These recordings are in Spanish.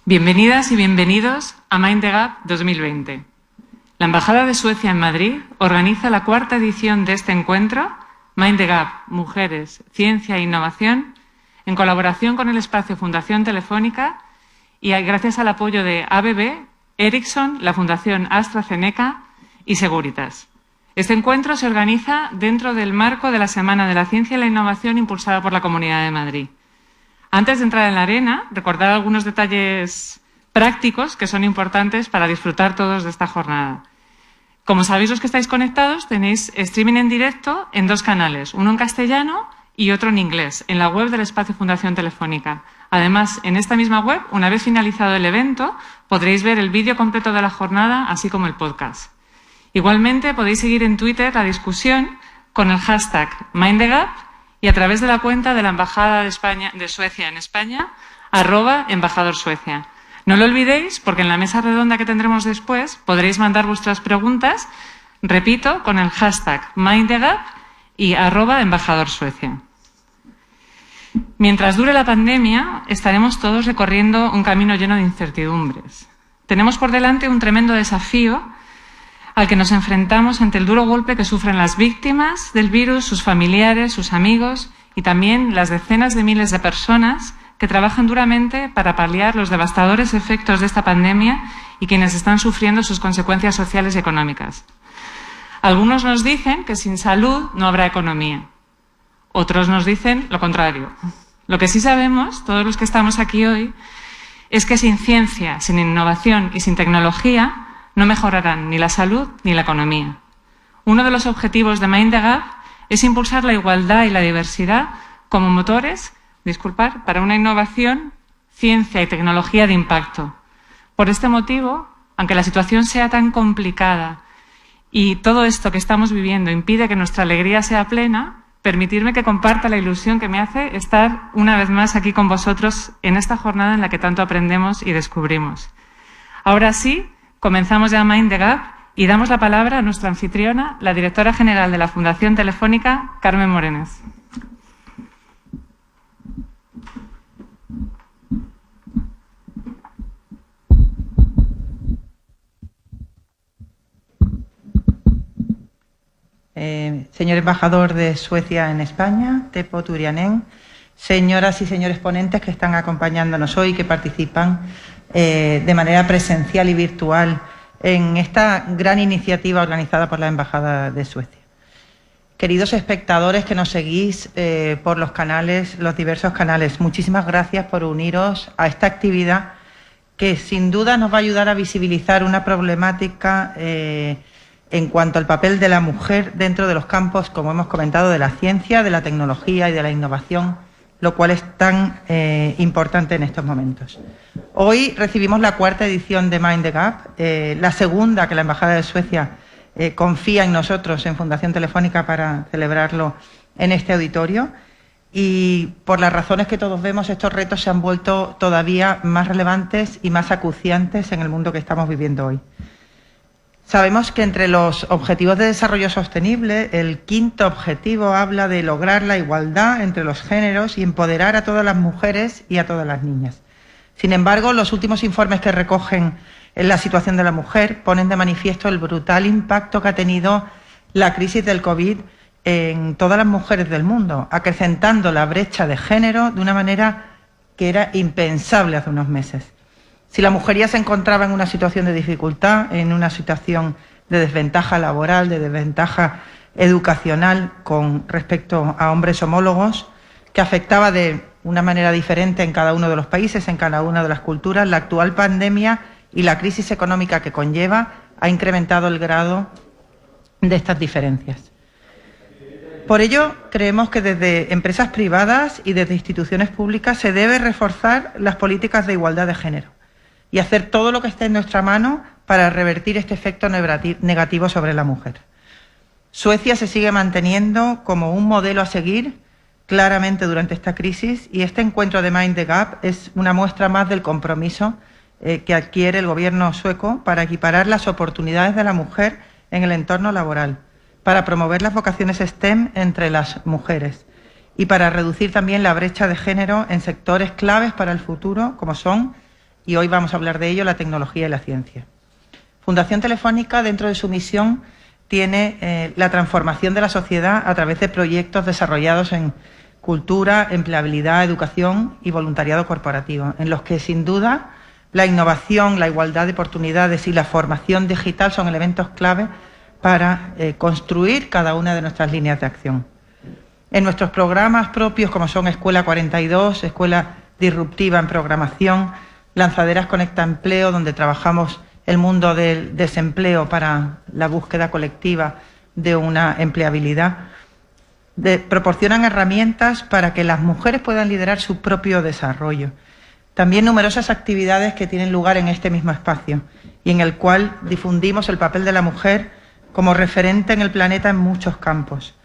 Bienvenidas y bienvenidos a Mind the Gap 2020. La Embajada de Suecia en Madrid organiza la cuarta edición de este encuentro, Mind the Gap, Mujeres, Ciencia e Innovación, en colaboración con el espacio Fundación Telefónica y gracias al apoyo de ABB, Ericsson, la Fundación AstraZeneca y Seguritas. Este encuentro se organiza dentro del marco de la Semana de la Ciencia y la Innovación impulsada por la Comunidad de Madrid. Antes de entrar en la arena, recordar algunos detalles prácticos que son importantes para disfrutar todos de esta jornada. Como sabéis los que estáis conectados, tenéis streaming en directo en dos canales, uno en castellano y otro en inglés, en la web del espacio Fundación Telefónica. Además, en esta misma web, una vez finalizado el evento, podréis ver el vídeo completo de la jornada, así como el podcast. Igualmente, podéis seguir en Twitter la discusión con el hashtag MindTheGap y a través de la cuenta de la Embajada de Suecia en España, @embajadorsuecia. No lo olvidéis, porque en la mesa redonda que tendremos después podréis mandar vuestras preguntas, repito, con el hashtag MindTheGap y @embajadorsuecia. Mientras dure la pandemia, estaremos todos recorriendo un camino lleno de incertidumbres. Tenemos por delante un tremendo desafío al que nos enfrentamos ante el duro golpe que sufren las víctimas del virus, sus familiares, sus amigos y también las decenas de miles de personas que trabajan duramente para paliar los devastadores efectos de esta pandemia y quienes están sufriendo sus consecuencias sociales y económicas. Algunos nos dicen que sin salud no habrá economía. Otros nos dicen lo contrario. Lo que sí sabemos, todos los que estamos aquí hoy, es que sin ciencia, sin innovación y sin tecnología no mejorarán ni la salud ni la economía. Uno de los objetivos de Mind the Gap es impulsar la igualdad y la diversidad como motores, para una innovación, ciencia y tecnología de impacto. Por este motivo, aunque la situación sea tan complicada y todo esto que estamos viviendo impide que nuestra alegría sea plena, permitirme que comparta la ilusión que me hace estar una vez más aquí con vosotros en esta jornada en la que tanto aprendemos y descubrimos. Ahora sí, comenzamos ya Mind the Gap y damos la palabra a nuestra anfitriona, la directora general de la Fundación Telefónica, Carmen Morenés. Señor embajador de Suecia en España, Teppo Tuuriainen, señoras y señores ponentes que están acompañándonos hoy, que participan de manera presencial y virtual en esta gran iniciativa organizada por la Embajada de Suecia. Queridos espectadores que nos seguís por los canales, los diversos canales, muchísimas gracias por uniros a esta actividad que sin duda nos va a ayudar a visibilizar una problemática en cuanto al papel de la mujer dentro de los campos, como hemos comentado, de la ciencia, de la tecnología y de la innovación, lo cual es tan importante en estos momentos. Hoy recibimos la cuarta edición de Mind the Gap, la segunda que la Embajada de Suecia confía en nosotros, en Fundación Telefónica, para celebrarlo en este auditorio. Y por las razones que todos vemos, estos retos se han vuelto todavía más relevantes y más acuciantes en el mundo que estamos viviendo hoy. Sabemos que entre los Objetivos de Desarrollo Sostenible, el quinto objetivo habla de lograr la igualdad entre los géneros y empoderar a todas las mujeres y a todas las niñas. Sin embargo, los últimos informes que recogen la situación de la mujer ponen de manifiesto el brutal impacto que ha tenido la crisis del COVID en todas las mujeres del mundo, acrecentando la brecha de género de una manera que era impensable hace unos meses. Si la mujer ya se encontraba en una situación de dificultad, en una situación de desventaja laboral, de desventaja educacional con respecto a hombres homólogos, que afectaba de una manera diferente en cada uno de los países, en cada una de las culturas, la actual pandemia y la crisis económica que conlleva ha incrementado el grado de estas diferencias. Por ello, creemos que desde empresas privadas y desde instituciones públicas se debe reforzar las políticas de igualdad de género y hacer todo lo que esté en nuestra mano para revertir este efecto negativo sobre la mujer. Suecia se sigue manteniendo como un modelo a seguir claramente durante esta crisis y este encuentro de Mind the Gap es una muestra más del compromiso que adquiere el gobierno sueco para equiparar las oportunidades de la mujer en el entorno laboral, para promover las vocaciones STEM entre las mujeres y para reducir también la brecha de género en sectores claves para el futuro, como son y hoy vamos a hablar de ello, la tecnología y la ciencia. Fundación Telefónica, dentro de su misión, tiene la transformación de la sociedad a través de proyectos desarrollados en cultura, empleabilidad, educación y voluntariado corporativo, en los que sin duda la innovación, la igualdad de oportunidades y la formación digital son elementos clave para construir cada una de nuestras líneas de acción. En nuestros programas propios, como son Escuela 42, Escuela Disruptiva en Programación, Lanzaderas Conecta Empleo, donde trabajamos el mundo del desempleo para la búsqueda colectiva de una empleabilidad, proporcionan herramientas para que las mujeres puedan liderar su propio desarrollo. También numerosas actividades que tienen lugar en este mismo espacio y en el cual difundimos el papel de la mujer como referente en el planeta en muchos campos.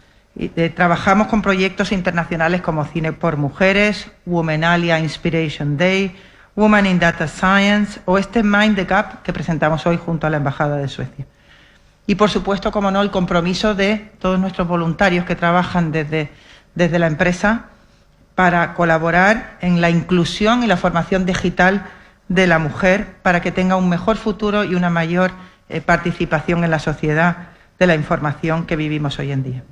Trabajamos con proyectos internacionales como Cine por Mujeres, Womenalia Inspiration Day, Women in Data Science o este Mind the Gap que presentamos hoy junto a la Embajada de Suecia. Y por supuesto, como no, el compromiso de todos nuestros voluntarios que trabajan desde la empresa para colaborar en la inclusión y la formación digital de la mujer para que tenga un mejor futuro y una mayor participación en la sociedad de la información que vivimos hoy en día.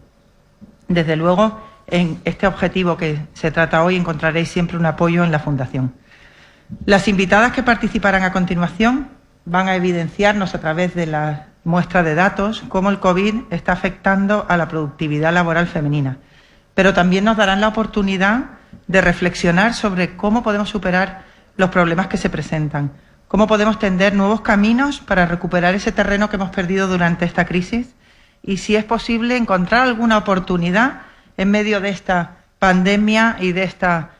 Desde luego, en este objetivo que se trata hoy encontraréis siempre un apoyo en la Fundación. Las invitadas que participarán a continuación van a evidenciarnos a través de la muestra de datos cómo el COVID está afectando a la productividad laboral femenina, pero también nos darán la oportunidad de reflexionar sobre cómo podemos superar los problemas que se presentan, cómo podemos tender nuevos caminos para recuperar ese terreno que hemos perdido durante esta crisis y, si es posible, encontrar alguna oportunidad en medio de esta pandemia y de esta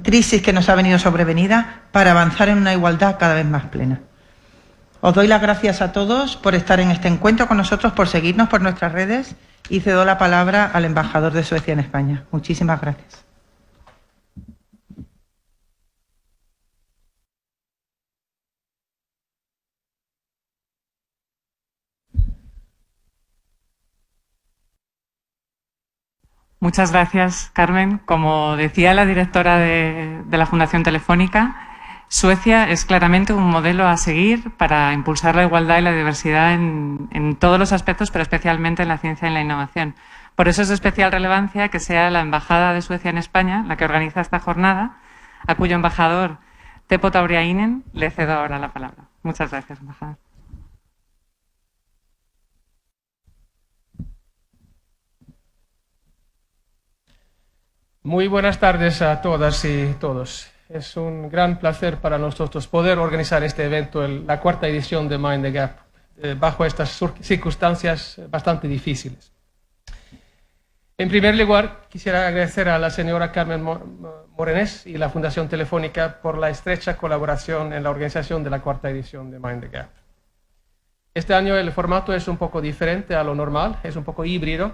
crisis que nos ha venido sobrevenida para avanzar en una igualdad cada vez más plena. Os doy las gracias a todos por estar en este encuentro con nosotros, por seguirnos por nuestras redes y cedo la palabra al embajador de Suecia en España. Muchísimas gracias. Muchas gracias, Carmen. Como decía la directora de la Fundación Telefónica, Suecia es claramente un modelo a seguir para impulsar la igualdad y la diversidad en todos los aspectos, pero especialmente en la ciencia y en la innovación. Por eso es de especial relevancia que sea la Embajada de Suecia en España la que organiza esta jornada, a cuyo embajador, Teppo Tauriainen, le cedo ahora la palabra. Muchas gracias, embajador. Muy buenas tardes a todas y todos. Es un gran placer para nosotros poder organizar este evento, la cuarta edición de Mind the Gap, bajo estas circunstancias bastante difíciles. En primer lugar, quisiera agradecer a la señora Carmen Morenés y la Fundación Telefónica por la estrecha colaboración en la organización de la cuarta edición de Mind the Gap. Este año el formato es un poco diferente a lo normal, es un poco híbrido,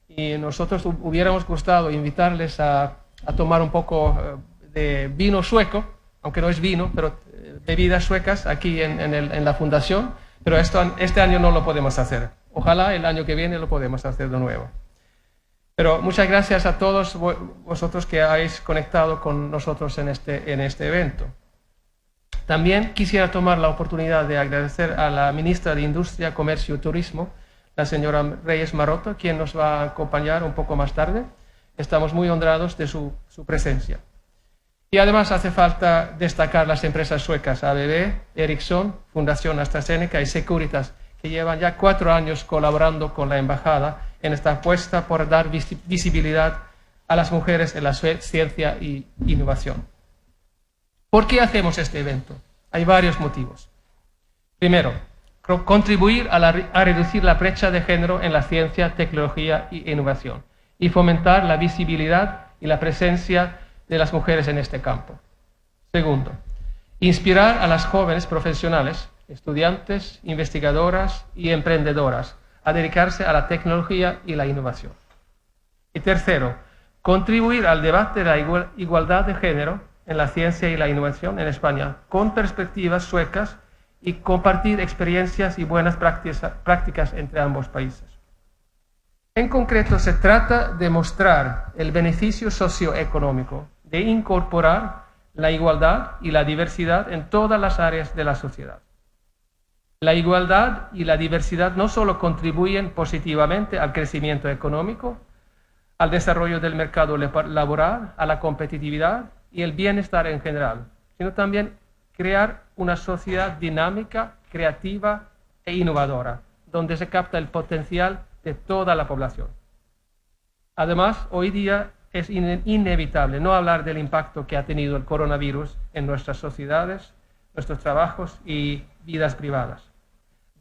y nosotros hubiéramos gustado invitarles a tomar un poco de vino sueco, aunque no es vino, pero bebidas suecas aquí en la Fundación, pero este año no lo podemos hacer. Ojalá el año que viene lo podemos hacer de nuevo. Pero muchas gracias a todos vosotros que habéis conectado con nosotros en este evento. También quisiera tomar la oportunidad de agradecer a la ministra de Industria, Comercio y Turismo, la señora Reyes Maroto, quien nos va a acompañar un poco más tarde. Estamos muy honrados de su presencia. Y además hace falta destacar las empresas suecas ABB, Ericsson, Fundación AstraZeneca y Securitas, que llevan ya 4 años colaborando con la Embajada en esta apuesta por dar visibilidad a las mujeres en la ciencia y innovación. ¿Por qué hacemos este evento? Hay varios motivos. Primero, contribuir a reducir la brecha de género en la ciencia, tecnología e innovación y fomentar la visibilidad y la presencia de las mujeres en este campo. Segundo, inspirar a las jóvenes profesionales, estudiantes, investigadoras y emprendedoras a dedicarse a la tecnología y la innovación. Y tercero, contribuir al debate de la igualdad de género en la ciencia y la innovación en España con perspectivas suecas y compartir experiencias y buenas prácticas entre ambos países. En concreto, se trata de mostrar el beneficio socioeconómico de incorporar la igualdad y la diversidad en todas las áreas de la sociedad. La igualdad y la diversidad no solo contribuyen positivamente al crecimiento económico, al desarrollo del mercado laboral, a la competitividad y el bienestar en general, sino también crear una sociedad dinámica, creativa e innovadora, donde se capta el potencial de toda la población. Además, hoy día es inevitable no hablar del impacto que ha tenido el coronavirus en nuestras sociedades, nuestros trabajos y vidas privadas.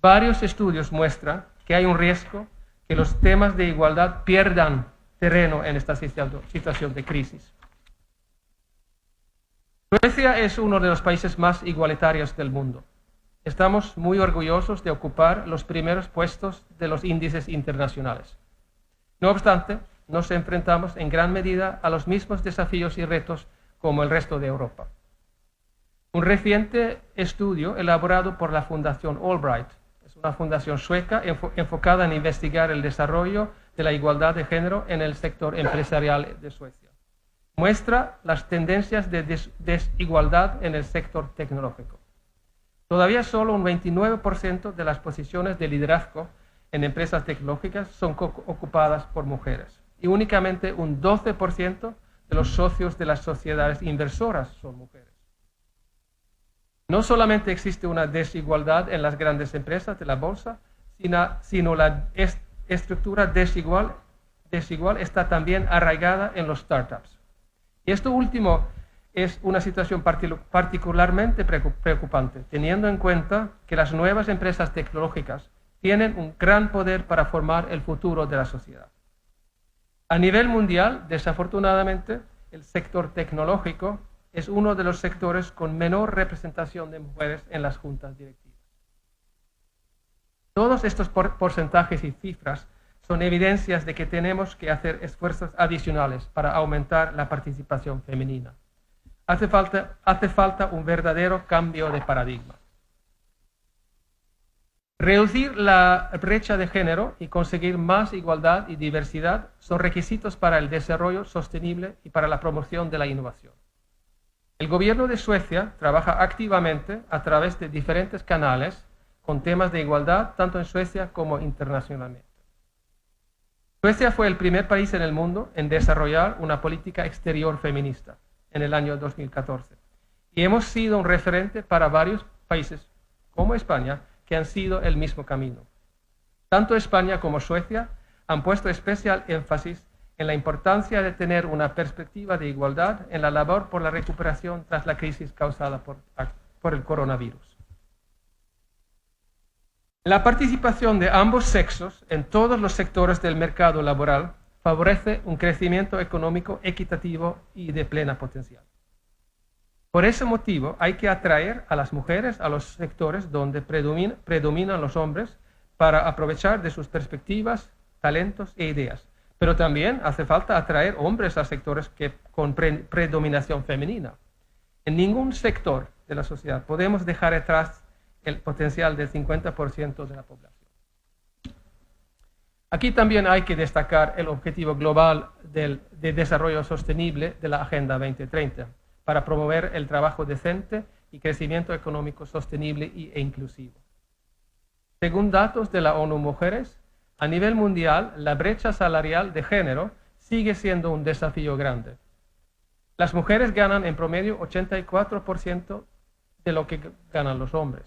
Varios estudios muestran que hay un riesgo que los temas de igualdad pierdan terreno en esta situación de crisis. Suecia es uno de los países más igualitarios del mundo. Estamos muy orgullosos de ocupar los primeros puestos de los índices internacionales. No obstante, nos enfrentamos en gran medida a los mismos desafíos y retos como el resto de Europa. Un reciente estudio elaborado por la Fundación Allbright, es una fundación sueca enfocada en investigar el desarrollo de la igualdad de género en el sector empresarial de Suecia, muestra las tendencias de desigualdad en el sector tecnológico. Todavía solo un 29% de las posiciones de liderazgo en empresas tecnológicas son ocupadas por mujeres y únicamente un 12% de los socios de las sociedades inversoras son mujeres. No solamente existe una desigualdad en las grandes empresas de la bolsa, sino la estructura desigual está también arraigada en los startups. Y esto último es una situación particularmente preocupante, teniendo en cuenta que las nuevas empresas tecnológicas tienen un gran poder para formar el futuro de la sociedad. A nivel mundial, desafortunadamente, el sector tecnológico es uno de los sectores con menor representación de mujeres en las juntas directivas. Todos estos porcentajes y cifras son evidencias de que tenemos que hacer esfuerzos adicionales para aumentar la participación femenina. Hace falta un verdadero cambio de paradigma. Reducir la brecha de género y conseguir más igualdad y diversidad son requisitos para el desarrollo sostenible y para la promoción de la innovación. El gobierno de Suecia trabaja activamente a través de diferentes canales con temas de igualdad tanto en Suecia como internacionalmente. Suecia fue el primer país en el mundo en desarrollar una política exterior feminista en el año 2014 y hemos sido un referente para varios países como España que han sido el mismo camino. Tanto España como Suecia han puesto especial énfasis en la importancia de tener una perspectiva de igualdad en la labor por la recuperación tras la crisis causada por el coronavirus. La participación de ambos sexos en todos los sectores del mercado laboral favorece un crecimiento económico equitativo y de plena potencial. Por ese motivo hay que atraer a las mujeres a los sectores donde predominan los hombres para aprovechar de sus perspectivas, talentos e ideas. Pero también hace falta atraer hombres a sectores con predominación femenina. En ningún sector de la sociedad podemos dejar atrás el potencial del 50% de la población. Aquí también hay que destacar el objetivo global de desarrollo sostenible de la Agenda 2030 para promover el trabajo decente y crecimiento económico sostenible e inclusivo. Según datos de la ONU Mujeres, a nivel mundial, la brecha salarial de género sigue siendo un desafío grande. Las mujeres ganan en promedio 84% de lo que ganan los hombres.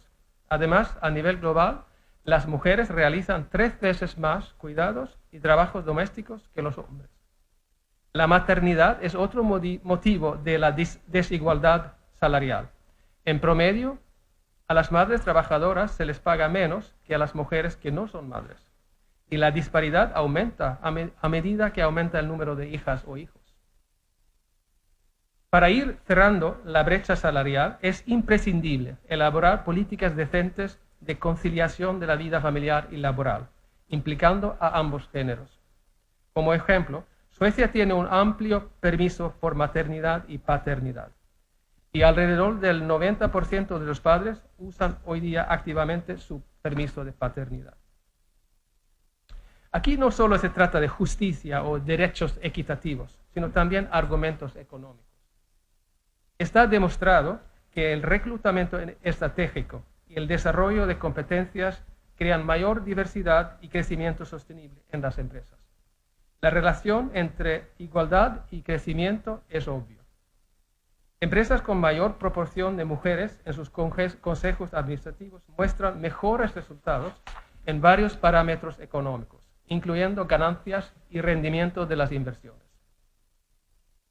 Además, a nivel global, las mujeres realizan 3 veces más cuidados y trabajos domésticos que los hombres. La maternidad es otro motivo de la desigualdad salarial. En promedio, a las madres trabajadoras se les paga menos que a las mujeres que no son madres. Y la disparidad aumenta a medida que aumenta el número de hijas o hijos. Para ir cerrando la brecha salarial es imprescindible elaborar políticas decentes de conciliación de la vida familiar y laboral, implicando a ambos géneros. Como ejemplo, Suecia tiene un amplio permiso por maternidad y paternidad, y alrededor del 90% de los padres usan hoy día activamente su permiso de paternidad. Aquí no solo se trata de justicia o derechos equitativos, sino también argumentos económicos. Está demostrado que el reclutamiento estratégico y el desarrollo de competencias crean mayor diversidad y crecimiento sostenible en las empresas. La relación entre igualdad y crecimiento es obvio. Empresas con mayor proporción de mujeres en sus consejos administrativos muestran mejores resultados en varios parámetros económicos, incluyendo ganancias y rendimiento de las inversiones.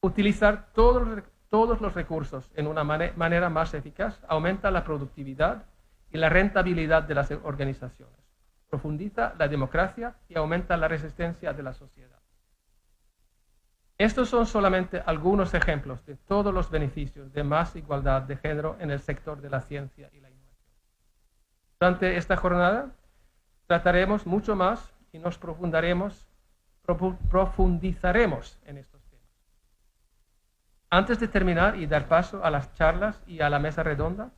Utilizar todos los recursos en una manera más eficaz aumenta la productividad y la rentabilidad de las organizaciones, profundiza la democracia y aumenta la resistencia de la sociedad. Estos son solamente algunos ejemplos de todos los beneficios de más igualdad de género en el sector de la ciencia y la innovación. Durante esta jornada trataremos mucho más y nos profundizaremos en estos temas. Antes de terminar y dar paso a las charlas y a la mesa redonda,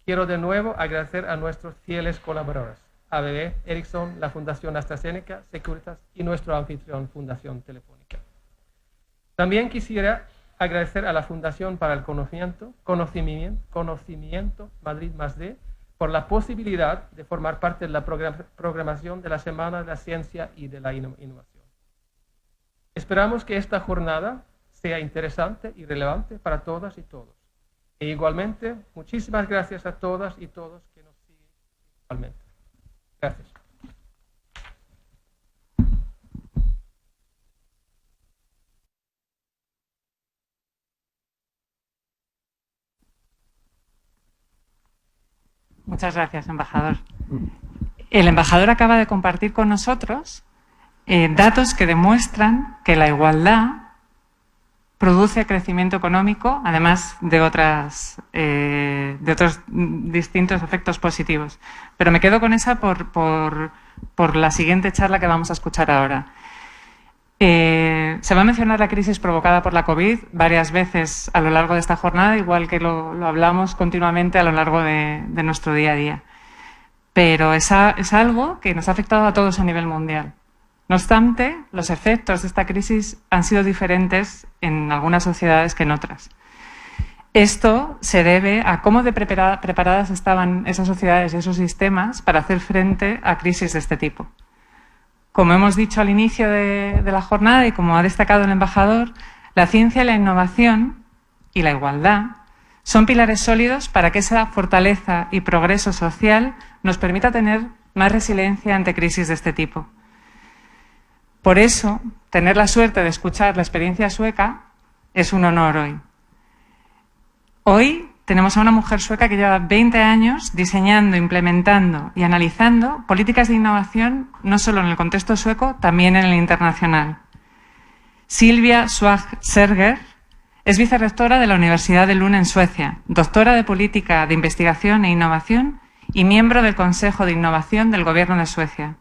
quiero de nuevo agradecer a nuestros fieles colaboradores, ABB, Ericsson, la Fundación AstraZeneca, Securitas y nuestro anfitrión Fundación Telefónica. También quisiera agradecer a la Fundación para el Conocimiento Madrid +D por la posibilidad de formar parte de la programación de la Semana de la Ciencia y de la Innovación. Esperamos que esta jornada sea interesante y relevante para todas y todos. E igualmente, muchísimas gracias a todas y todos que nos siguen igualmente. Gracias. Muchas gracias, embajador. El embajador acaba de compartir con nosotros datos que demuestran que la igualdad produce crecimiento económico, además de otros distintos efectos positivos. Pero me quedo con esa por la siguiente charla que vamos a escuchar ahora. Se va a mencionar la crisis provocada por la COVID varias veces a lo largo de esta jornada, igual que lo hablamos continuamente a lo largo de nuestro día a día. Pero es algo que nos ha afectado a todos a nivel mundial. No obstante, los efectos de esta crisis han sido diferentes en algunas sociedades que en otras. Esto se debe a cómo de preparadas estaban esas sociedades y esos sistemas para hacer frente a crisis de este tipo. Como hemos dicho al inicio de la jornada y como ha destacado el embajador, la ciencia y la innovación y la igualdad son pilares sólidos para que esa fortaleza y progreso social nos permita tener más resiliencia ante crisis de este tipo. Por eso, tener la suerte de escuchar la experiencia sueca es un honor hoy. Hoy tenemos a una mujer sueca que lleva 20 años diseñando, implementando y analizando políticas de innovación no solo en el contexto sueco, también en el internacional. Silvia Svag-Serger es vicerrectora de la Universidad de Lund en Suecia, doctora de Política de Investigación e Innovación y miembro del Consejo de Innovación del Gobierno de Suecia.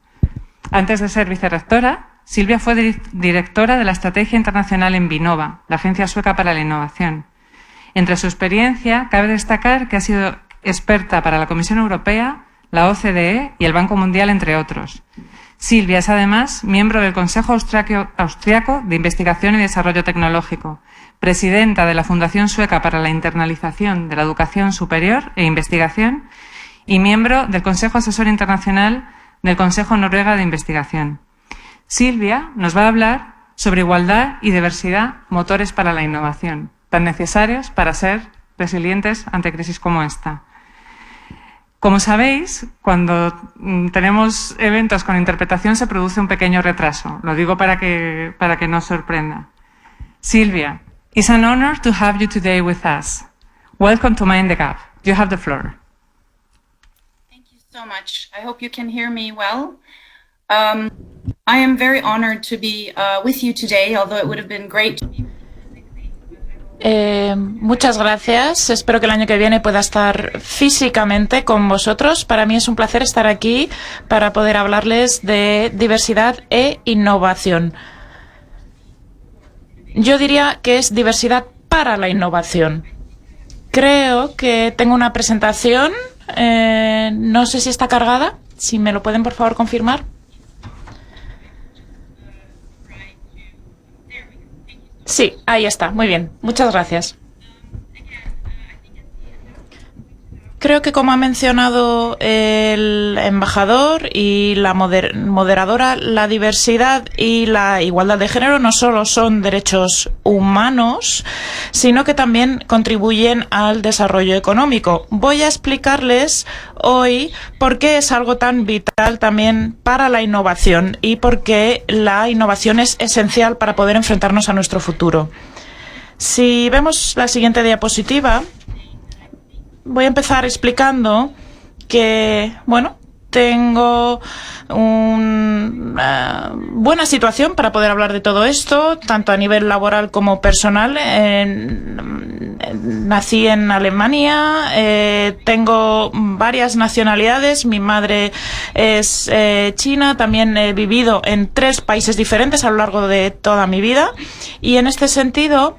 Antes de ser vicerrectora, Silvia fue directora de la Estrategia Internacional en Vinnova, la agencia sueca para la innovación. Entre su experiencia, cabe destacar que ha sido experta para la Comisión Europea, la OCDE y el Banco Mundial, entre otros. Silvia es además miembro del Consejo Austriaco de Investigación y Desarrollo Tecnológico, presidenta de la Fundación Sueca para la Internalización de la Educación Superior e Investigación y miembro del Consejo Asesor Internacional del Consejo Noruega de Investigación. Silvia nos va a hablar sobre igualdad y diversidad, motores para la innovación, tan necesarios para ser resilientes ante crisis como esta. Como sabéis, cuando tenemos eventos con interpretación se produce un pequeño retraso. Lo digo para que no os sorprenda. Silvia, it's an honor to have you today with us. Welcome to Mind the Gap. You have the floor. Thank you so much. I hope you can hear me well. I am very honored to be with you today, although it would have been great to be muchas gracias. Espero que el año que viene pueda estar físicamente con vosotros. Para mí es un placer estar aquí para poder hablarles de diversidad e innovación. Yo diría que es diversidad para la innovación. Creo que tengo una presentación. No sé si está cargada. Si me lo pueden, por favor, confirmar. Sí, ahí está. Muy bien. Muchas gracias. Creo que, como ha mencionado el embajador y la moderadora, la diversidad y la igualdad de género no solo son derechos humanos, sino que también contribuyen al desarrollo económico. Voy a explicarles hoy por qué es algo tan vital también para la innovación y por qué la innovación es esencial para poder enfrentarnos a nuestro futuro. Si vemos la siguiente diapositiva, voy a empezar explicando que, bueno, tengo una buena situación para poder hablar de todo esto, tanto a nivel laboral como personal. Nací en Alemania, tengo varias nacionalidades, mi madre es china, también he vivido en 3 países diferentes a lo largo de toda mi vida y en este sentido,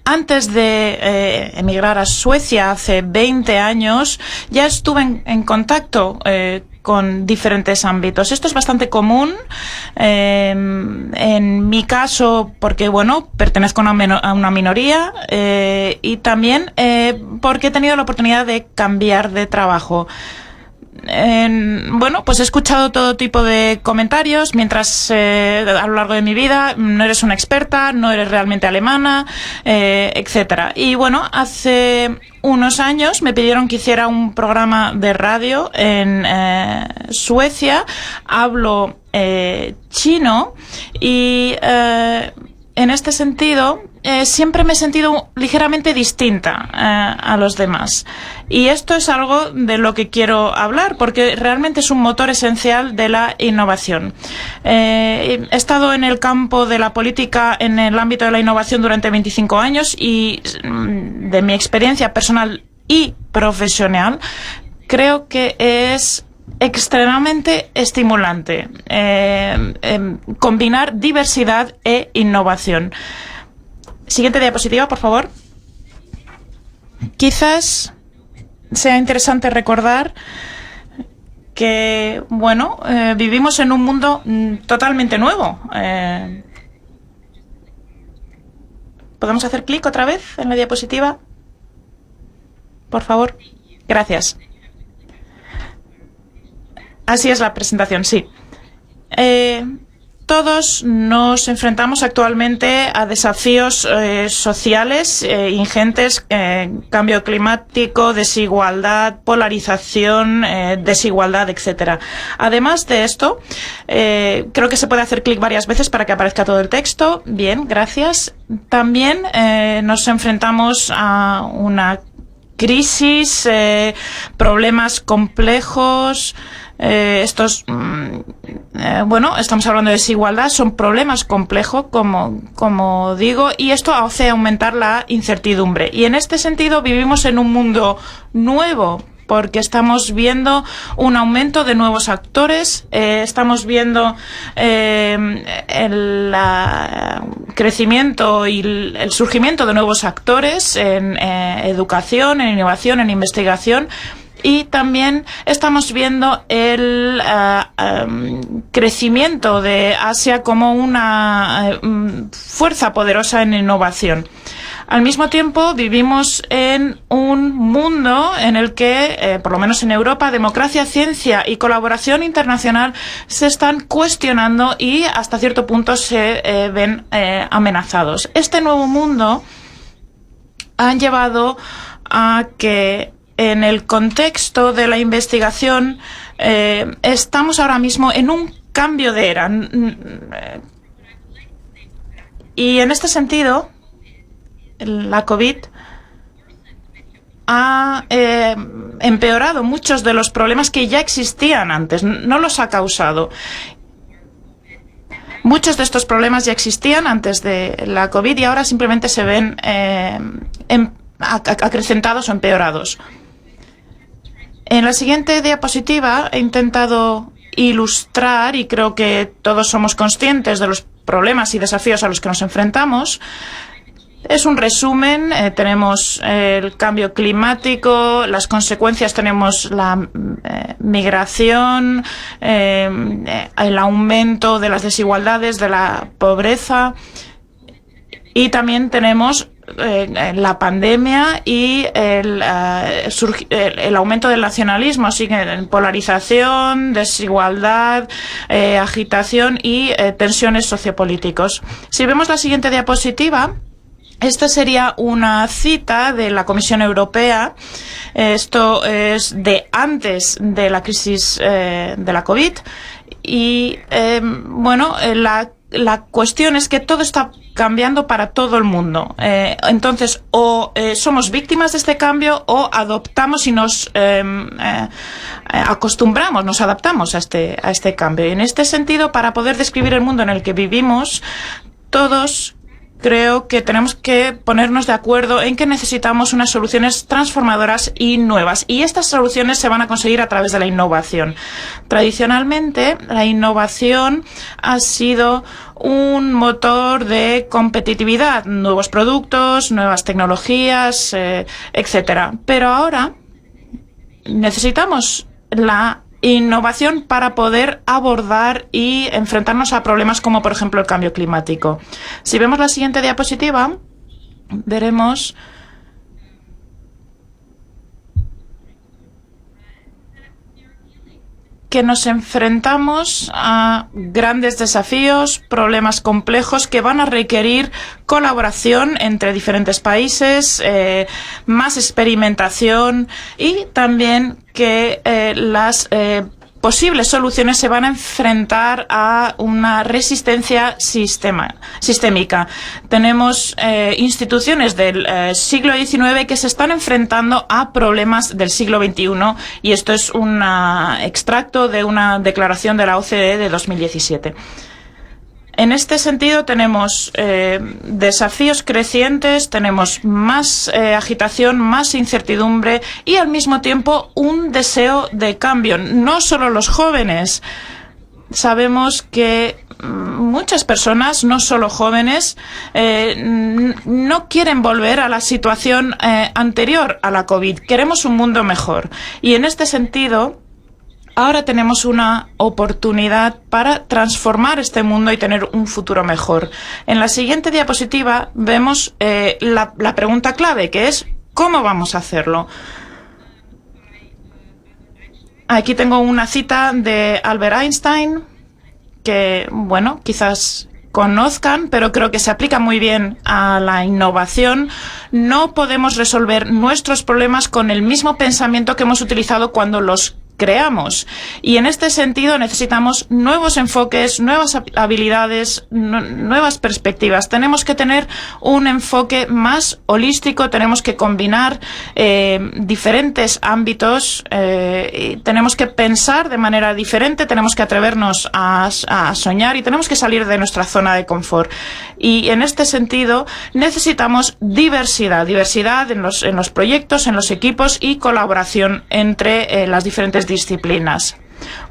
antes de emigrar a Suecia hace 20 años, ya estuve en contacto con diferentes ámbitos. Esto es bastante común en mi caso porque, bueno, pertenezco a una minoría y también porque he tenido la oportunidad de cambiar de trabajo. Bueno, pues he escuchado todo tipo de comentarios mientras a lo largo de mi vida: no eres una experta, no eres realmente alemana, etcétera. Y bueno, hace unos años me pidieron que hiciera un programa de radio en Suecia. Hablo chino y en este sentido siempre me he sentido ligeramente distinta a los demás. Y esto es algo de lo que quiero hablar, porque realmente es un motor esencial de la innovación. He estado en el campo de la política en el ámbito de la innovación durante 25 años y de mi experiencia personal y profesional, creo que es extremadamente estimulante combinar diversidad e innovación. Siguiente diapositiva, por favor. Quizás sea interesante recordar que, bueno, vivimos en un mundo totalmente nuevo. ¿Podemos hacer clic otra vez en la diapositiva? Por favor. Gracias. Así es la presentación, sí. Todos nos enfrentamos actualmente a desafíos sociales ingentes, cambio climático, desigualdad, polarización, desigualdad, etcétera. Además de esto, creo que se puede hacer clic varias veces para que aparezca todo el texto. Bien, gracias. También nos enfrentamos a una crisis, problemas complejos. Bueno, estamos hablando de desigualdad, son problemas complejos, como digo, y esto hace aumentar la incertidumbre. Y en este sentido vivimos en un mundo nuevo, porque estamos viendo un aumento de nuevos actores, estamos viendo el crecimiento y el surgimiento de nuevos actores en educación, en innovación, en investigación. Y también estamos viendo el crecimiento de Asia como una fuerza poderosa en innovación. Al mismo tiempo, vivimos en un mundo en el que, por lo menos en Europa, democracia, ciencia y colaboración internacional se están cuestionando y hasta cierto punto se ven amenazados. Este nuevo mundo ha llevado a que en el contexto de la investigación estamos ahora mismo en un cambio de era. Y en este sentido, la COVID ha empeorado muchos de los problemas que ya existían antes, no los ha causado. Muchos de estos problemas ya existían antes de la COVID y ahora simplemente se ven acrecentados o empeorados. En la siguiente diapositiva he intentado ilustrar, y creo que todos somos conscientes de los problemas y desafíos a los que nos enfrentamos. Es un resumen, tenemos el cambio climático, las consecuencias, tenemos la migración, el aumento de las desigualdades, de la pobreza, y también tenemos la pandemia y el aumento del nacionalismo, sigue polarización, desigualdad, agitación y tensiones sociopolíticos. Si vemos la siguiente diapositiva, esta sería una cita de la Comisión Europea. Esto es de antes de la crisis de la COVID. Y bueno, la cuestión es que todo está cambiando para todo el mundo. Entonces, o somos víctimas de este cambio o adoptamos y nos acostumbramos, nos adaptamos a este cambio. Y en este sentido, para poder describir el mundo en el que vivimos, todos creo que tenemos que ponernos de acuerdo en que necesitamos unas soluciones transformadoras y nuevas. Y estas soluciones se van a conseguir a través de la innovación. Tradicionalmente, la innovación ha sido un motor de competitividad, nuevos productos, nuevas tecnologías, etcétera. Pero ahora necesitamos la innovación para poder abordar y enfrentarnos a problemas como, por ejemplo, el cambio climático. Si vemos la siguiente diapositiva, veremos que nos enfrentamos a grandes desafíos, problemas complejos que van a requerir colaboración entre diferentes países, más experimentación y también que las posibles soluciones se van a enfrentar a una resistencia sistémica. Tenemos instituciones del siglo XIX que se están enfrentando a problemas del siglo XXI y esto es un extracto de una declaración de la OCDE de 2017. En este sentido tenemos desafíos crecientes, tenemos más agitación, más incertidumbre y al mismo tiempo un deseo de cambio. No solo los jóvenes. Sabemos que muchas personas, no solo jóvenes, no quieren volver a la situación anterior a la COVID. Queremos un mundo mejor. Y en este sentido, ahora tenemos una oportunidad para transformar este mundo y tener un futuro mejor. En la siguiente diapositiva vemos la pregunta clave, que es ¿cómo vamos a hacerlo? Aquí tengo una cita de Albert Einstein, que, bueno, quizás conozcan, pero creo que se aplica muy bien a la innovación. No podemos resolver nuestros problemas con el mismo pensamiento que hemos utilizado cuando los creamos. Y en este sentido necesitamos nuevos enfoques, nuevas habilidades, nuevas perspectivas. Tenemos que tener un enfoque más holístico, tenemos que combinar diferentes ámbitos, tenemos que pensar de manera diferente, tenemos que atrevernos a soñar y tenemos que salir de nuestra zona de confort. Y en este sentido necesitamos diversidad en los proyectos, en los equipos y colaboración entre las diferentes disciplinas.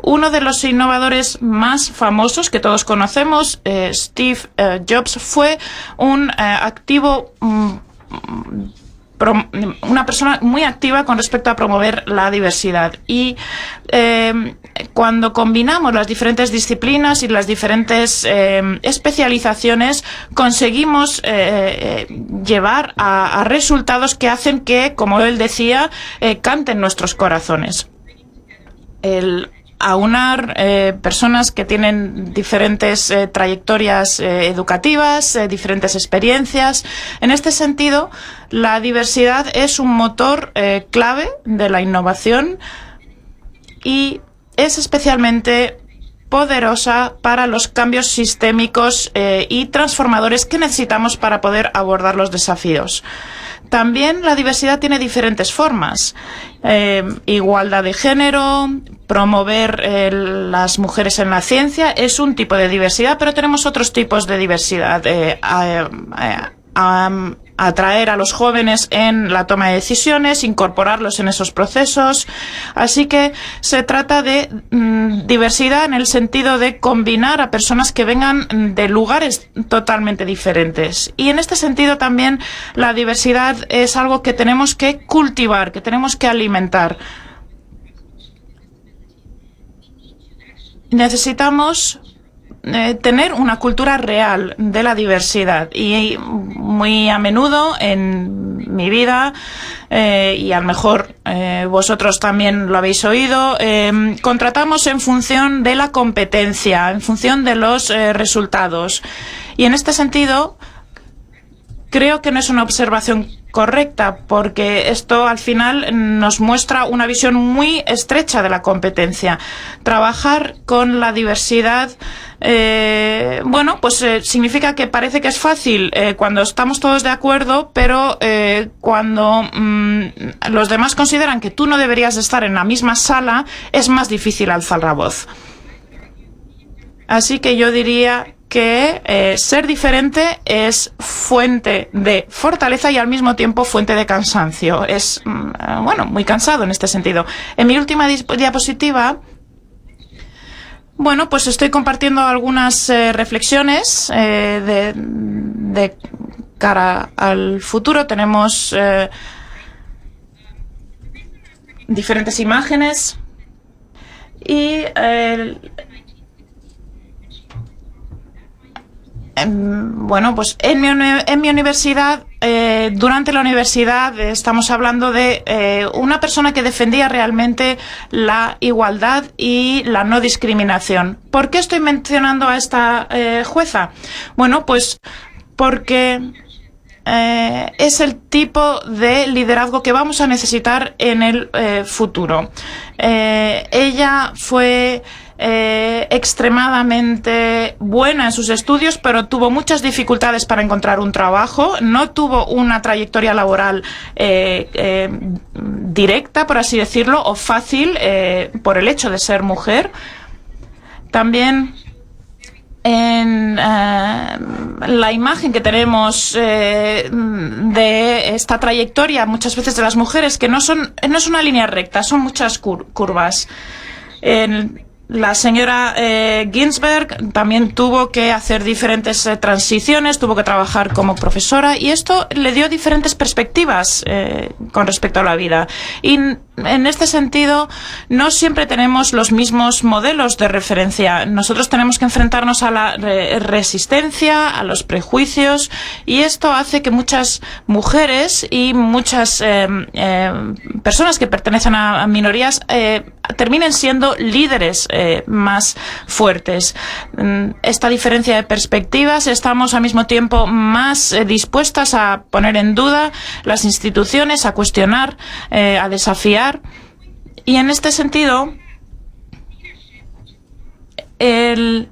Uno de los innovadores más famosos que todos conocemos, Steve Jobs, fue un una persona muy activa con respecto a promover la diversidad. Y cuando combinamos las diferentes disciplinas y las diferentes especializaciones, conseguimos llevar a resultados que hacen que, como él decía, canten nuestros corazones. El aunar personas que tienen diferentes trayectorias educativas, diferentes experiencias. En este sentido, la diversidad es un motor clave de la innovación y es especialmente poderosa para los cambios sistémicos y transformadores que necesitamos para poder abordar los desafíos. También la diversidad tiene diferentes formas. Igualdad de género, promover las mujeres en la ciencia es un tipo de diversidad, pero tenemos otros tipos de diversidad. Atraer a los jóvenes en la toma de decisiones, incorporarlos en esos procesos. Así que se trata de diversidad en el sentido de combinar a personas que vengan de lugares totalmente diferentes. Y en este sentido también la diversidad es algo que tenemos que cultivar, que tenemos que alimentar. tener una cultura real de la diversidad. Y muy a menudo en mi vida, y a lo mejor vosotros también lo habéis oído, contratamos en función de la competencia, en función de los resultados. Y en este sentido, creo que no es una observación correcta, porque esto al final nos muestra una visión muy estrecha de la competencia. Trabajar con la diversidad, significa que parece que es fácil cuando estamos todos de acuerdo, pero cuando los demás consideran que tú no deberías estar en la misma sala, es más difícil alzar la voz. Así que yo diría que ser diferente es fuente de fortaleza y al mismo tiempo fuente de cansancio. Es, muy cansado en este sentido. En mi última diapositiva, pues estoy compartiendo algunas reflexiones de cara al futuro. Tenemos diferentes imágenes y en mi universidad, durante la universidad, estamos hablando de una persona que defendía realmente la igualdad y la no discriminación. ¿Por qué estoy mencionando a esta jueza? Porque es el tipo de liderazgo que vamos a necesitar en el futuro. Ella fue extremadamente buena en sus estudios, pero tuvo muchas dificultades para encontrar un trabajo. No tuvo una trayectoria laboral directa, por así decirlo, o fácil por el hecho de ser mujer. También en la imagen que tenemos de esta trayectoria muchas veces de las mujeres, que no es una línea recta, son muchas curvas. La señora Ginsberg también tuvo que hacer diferentes transiciones, tuvo que trabajar como profesora, y esto le dio diferentes perspectivas con respecto a la vida. Y en este sentido, no siempre tenemos los mismos modelos de referencia. Nosotros tenemos que enfrentarnos a la resistencia, a los prejuicios, y esto hace que muchas mujeres y muchas personas que pertenecen a minorías terminen siendo líderes más fuertes. Esta diferencia de perspectivas, estamos al mismo tiempo más dispuestas a poner en duda las instituciones, a cuestionar, a desafiar. Y en este sentido, el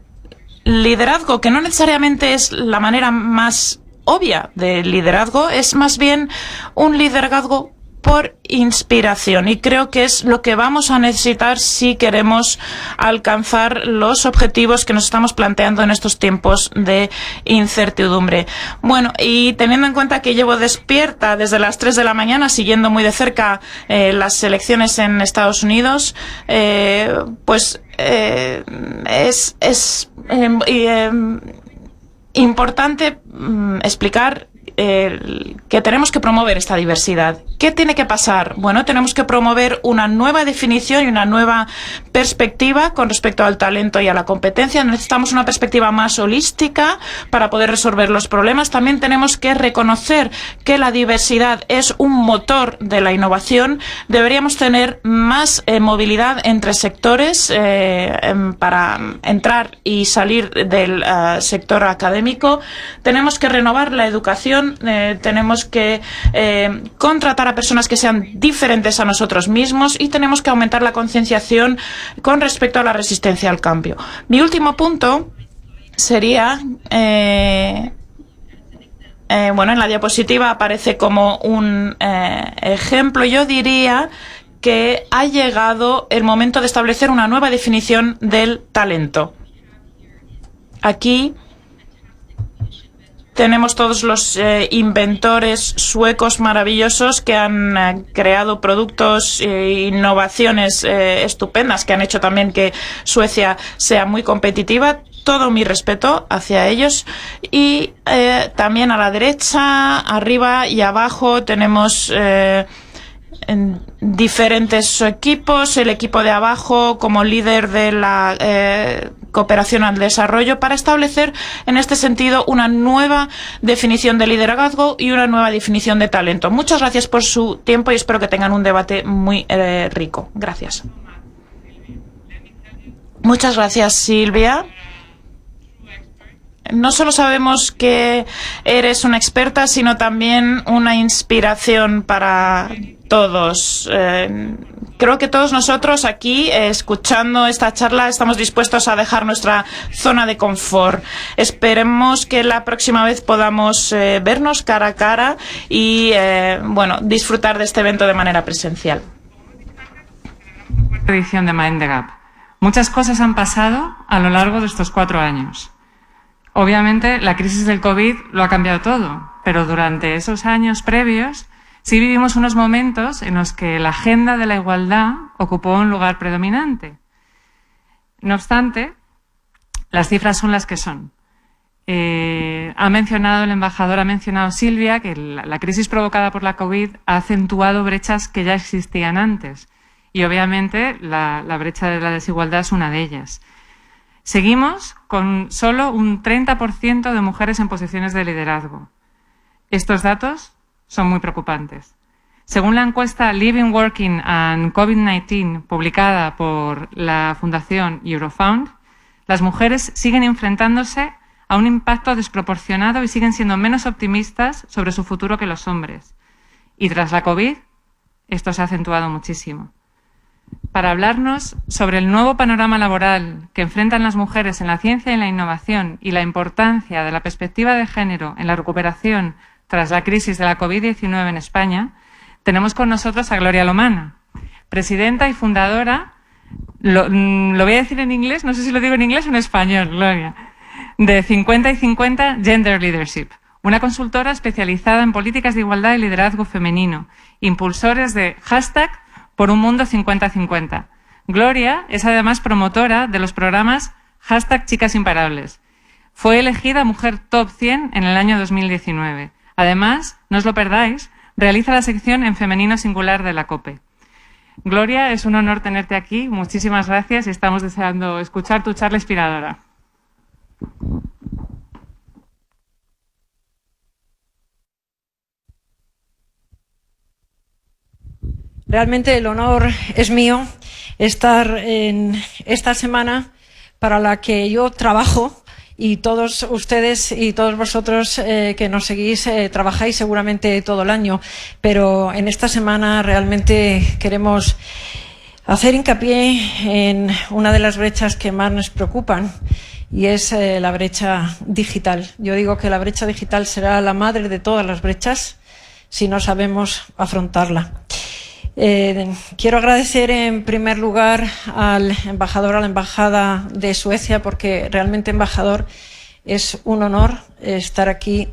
liderazgo, que no necesariamente es la manera más obvia de liderazgo, es más bien un liderazgo por inspiración, y creo que es lo que vamos a necesitar si queremos alcanzar los objetivos que nos estamos planteando en estos tiempos de incertidumbre. Y teniendo en cuenta que llevo despierta desde las 3 de la mañana siguiendo muy de cerca las elecciones en Estados Unidos, es importante explicar que tenemos que promover esta diversidad. ¿Qué tiene que pasar? Tenemos que promover una nueva definición y una nueva perspectiva con respecto al talento y a la competencia. Necesitamos una perspectiva más holística para poder resolver los problemas. También tenemos que reconocer que la diversidad es un motor de la innovación. Deberíamos tener más movilidad entre sectores para entrar y salir del sector académico. Tenemos que renovar la educación. Tenemos que contratar a personas que sean diferentes a nosotros mismos, y tenemos que aumentar la concienciación con respecto a la resistencia al cambio. Mi último punto sería, en la diapositiva aparece como un ejemplo. Yo diría que ha llegado el momento de establecer una nueva definición del talento. Aquí tenemos todos los inventores suecos maravillosos que han creado productos e innovaciones estupendas, que han hecho también que Suecia sea muy competitiva. Todo mi respeto hacia ellos. Y también a la derecha, arriba y abajo tenemos diferentes equipos, el equipo de abajo como líder de la cooperación al desarrollo, para establecer en este sentido una nueva definición de liderazgo y una nueva definición de talento. Muchas gracias por su tiempo y espero que tengan un debate muy rico. Gracias. Muchas gracias, Silvia. No solo sabemos que eres una experta, sino también una inspiración para todos. Creo que todos nosotros aquí, escuchando esta charla, estamos dispuestos a dejar nuestra zona de confort. Esperemos que la próxima vez podamos vernos cara a cara y disfrutar de este evento de manera presencial. Edición de Mind the Gap. Muchas cosas han pasado a lo largo de estos 4 años. Obviamente, la crisis del COVID lo ha cambiado todo, pero durante esos años previos sí vivimos unos momentos en los que la agenda de la igualdad ocupó un lugar predominante. No obstante, las cifras son las que son. El embajador ha mencionado Silvia que la crisis provocada por la COVID ha acentuado brechas que ya existían antes. Y obviamente la brecha de la desigualdad es una de ellas. Seguimos con solo un 30% de mujeres en posiciones de liderazgo. Estos datos son muy preocupantes. Según la encuesta Living, Working and COVID-19 publicada por la Fundación Eurofound, las mujeres siguen enfrentándose a un impacto desproporcionado y siguen siendo menos optimistas sobre su futuro que los hombres. Y tras la COVID, esto se ha acentuado muchísimo. Para hablarnos sobre el nuevo panorama laboral que enfrentan las mujeres en la ciencia y en la innovación y la importancia de la perspectiva de género en la recuperación tras la crisis de la COVID-19 en España, tenemos con nosotros a Gloria Lomana, presidenta y fundadora, lo voy a decir en inglés, no sé si lo digo en inglés o en español, Gloria, de 50 y 50 Gender Leadership, una consultora especializada en políticas de igualdad y liderazgo femenino, impulsores de hashtag por un mundo 50-50. Gloria es además promotora de los programas hashtag Chicas Imparables. Fue elegida Mujer Top 100 en el año 2019. Además, no os lo perdáis, realiza la sección en femenino singular de la COPE. Gloria, es un honor tenerte aquí. Muchísimas gracias y estamos deseando escuchar tu charla inspiradora. Realmente el honor es mío estar en esta semana para la que yo trabajo y todos ustedes y todos vosotros que nos seguís trabajáis seguramente todo el año, pero en esta semana realmente queremos hacer hincapié en una de las brechas que más nos preocupan y es la brecha digital. Yo digo que la brecha digital será la madre de todas las brechas si no sabemos afrontarla. Quiero agradecer en primer lugar al embajador, a la Embajada de Suecia, porque realmente, embajador, es un honor estar aquí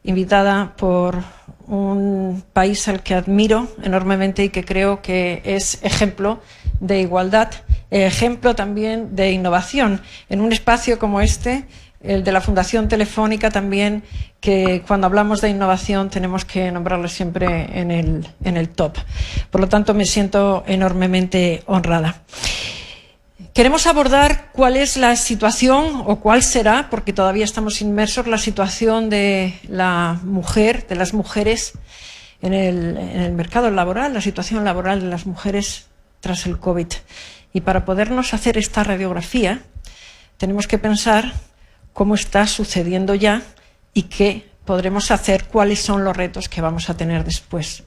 invitada por un país al que admiro enormemente y que creo que es ejemplo de igualdad, ejemplo también de innovación en un espacio como este, el de la Fundación Telefónica también, que cuando hablamos de innovación tenemos que nombrarlo siempre en el top. Por lo tanto, me siento enormemente honrada. Queremos abordar cuál es la situación, o cuál será, porque todavía estamos inmersos, la situación de la mujer, de las mujeres en el mercado laboral, la situación laboral de las mujeres tras el COVID. Y para podernos hacer esta radiografía, tenemos que pensar cómo está sucediendo ya y qué podremos hacer, cuáles son los retos que vamos a tener después.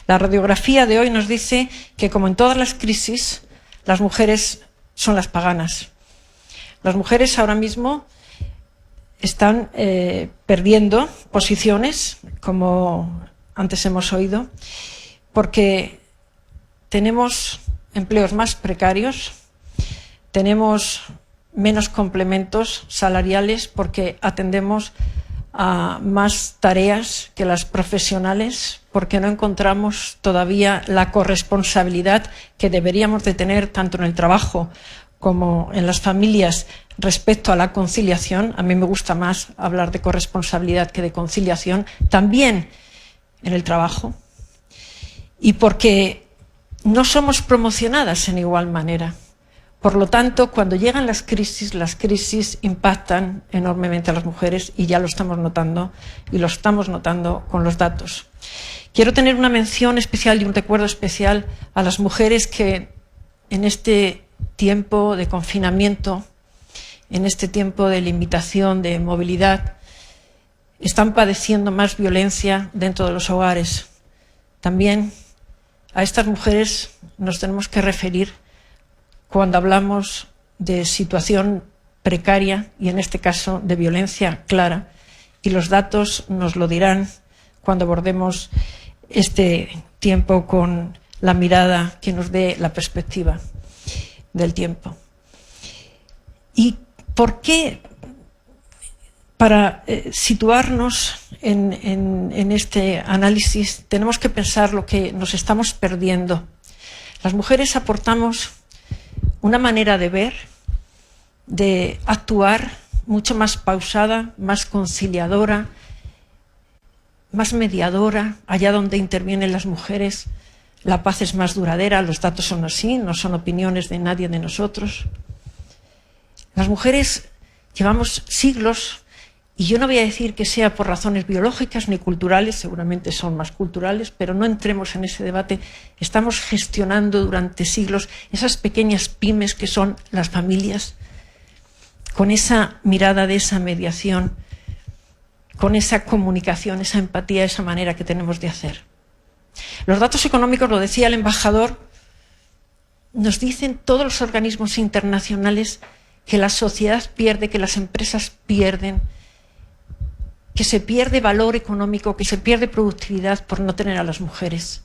La radiografía de hoy nos dice que, como en todas las crisis, las mujeres son las paganas. Las mujeres ahora mismo están perdiendo posiciones, como antes hemos oído, porque tenemos empleos más precarios, tenemos menos complementos salariales porque atendemos a más tareas que las profesionales, porque no encontramos todavía la corresponsabilidad que deberíamos de tener tanto en el trabajo como en las familias respecto a la conciliación. A mí me gusta más hablar de corresponsabilidad que de conciliación, también en el trabajo. Y porque no somos promocionadas en igual manera. Por lo tanto, cuando llegan las crisis impactan enormemente a las mujeres y ya lo estamos notando y lo estamos notando con los datos. Quiero tener una mención especial y un recuerdo especial a las mujeres que en este tiempo de confinamiento, en este tiempo de limitación de movilidad, están padeciendo más violencia dentro de los hogares. También a estas mujeres nos tenemos que referir cuando hablamos de situación precaria y en este caso de violencia clara, y los datos nos lo dirán cuando abordemos este tiempo con la mirada que nos dé la perspectiva del tiempo. ¿Y por qué? Para situarnos en este análisis tenemos que pensar lo que nos estamos perdiendo. Las mujeres aportamos una manera de ver, de actuar mucho más pausada, más conciliadora, más mediadora. Allá donde intervienen las mujeres, la paz es más duradera. Los datos son así, no son opiniones de nadie de nosotros. Las mujeres llevamos siglos, y yo no voy a decir que sea por razones biológicas ni culturales, seguramente son más culturales, pero no entremos en ese debate. Estamos gestionando durante siglos esas pequeñas pymes que son las familias, con esa mirada de esa mediación, con esa comunicación, esa empatía, esa manera que tenemos de hacer. Los datos económicos, lo decía el embajador, nos dicen todos los organismos internacionales que la sociedad pierde, que las empresas pierden, que se pierde valor económico, que se pierde productividad por no tener a las mujeres.